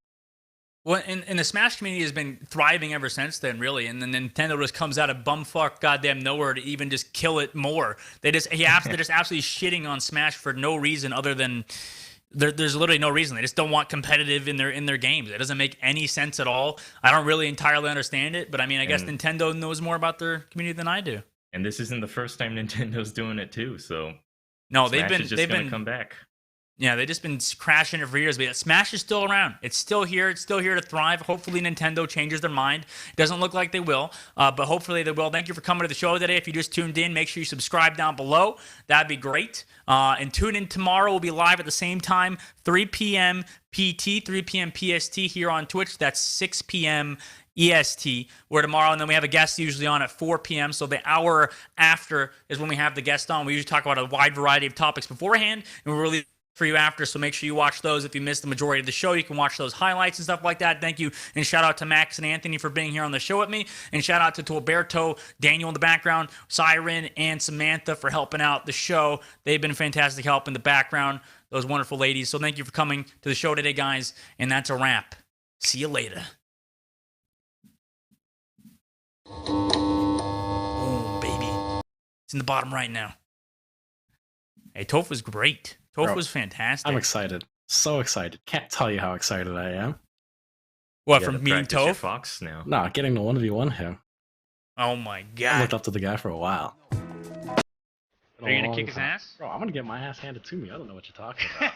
Well, and the Smash community has been thriving ever since then, really. And then Nintendo just comes out of bumfuck goddamn nowhere to even just kill it more. They're just absolutely shitting on Smash for no reason other than there's literally no reason. They just don't want competitive in their games. It doesn't make any sense at all. I don't really entirely understand it, but I mean, I guess Nintendo knows more about their community than I do. And this isn't the first time Nintendo's doing it too. So no, Smash they've been been come back. Yeah, they've just been crashing it for years. But Smash is still around. It's still here. It's still here to thrive. Hopefully, Nintendo changes their mind. It doesn't look like they will, but hopefully they will. Thank you for coming to the show today. If you just tuned in, make sure you subscribe down below. That'd be great. And tune in tomorrow. We'll be live at the same time, 3 p.m. PT, 3 p.m. PST here on Twitch. That's 6 p.m. EST, where tomorrow, and then we have a guest usually on at 4 p.m. So the hour after is when we have the guest on. We usually talk about a wide variety of topics beforehand, and we're really for you after, so make sure you watch those. If you missed the majority of the show, you can watch those highlights and stuff like that. Thank you, and shout out to Max and Anthony for being here on the show with me, and shout out to Alberto, Daniel in the background, Siren, and Samantha for helping out the show. They've been fantastic help in the background, those wonderful ladies. So thank you for coming to the show today, guys, and that's a wrap. See you later. Oh, baby. It's in the bottom right now. Hey, Toph was great. Toph was fantastic. I'm excited. So excited. Can't tell you how excited I am. What, from meeting Toph? Fox now. No, getting to 1v1 him. Oh my god. I looked up to the guy for a while. Are you gonna kick his ass? Bro, I'm gonna get my ass handed to me. I don't know what you're talking about.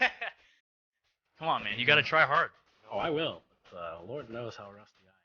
Come on, man. You gotta try hard. Oh, I will. But, Lord knows how rusty I am.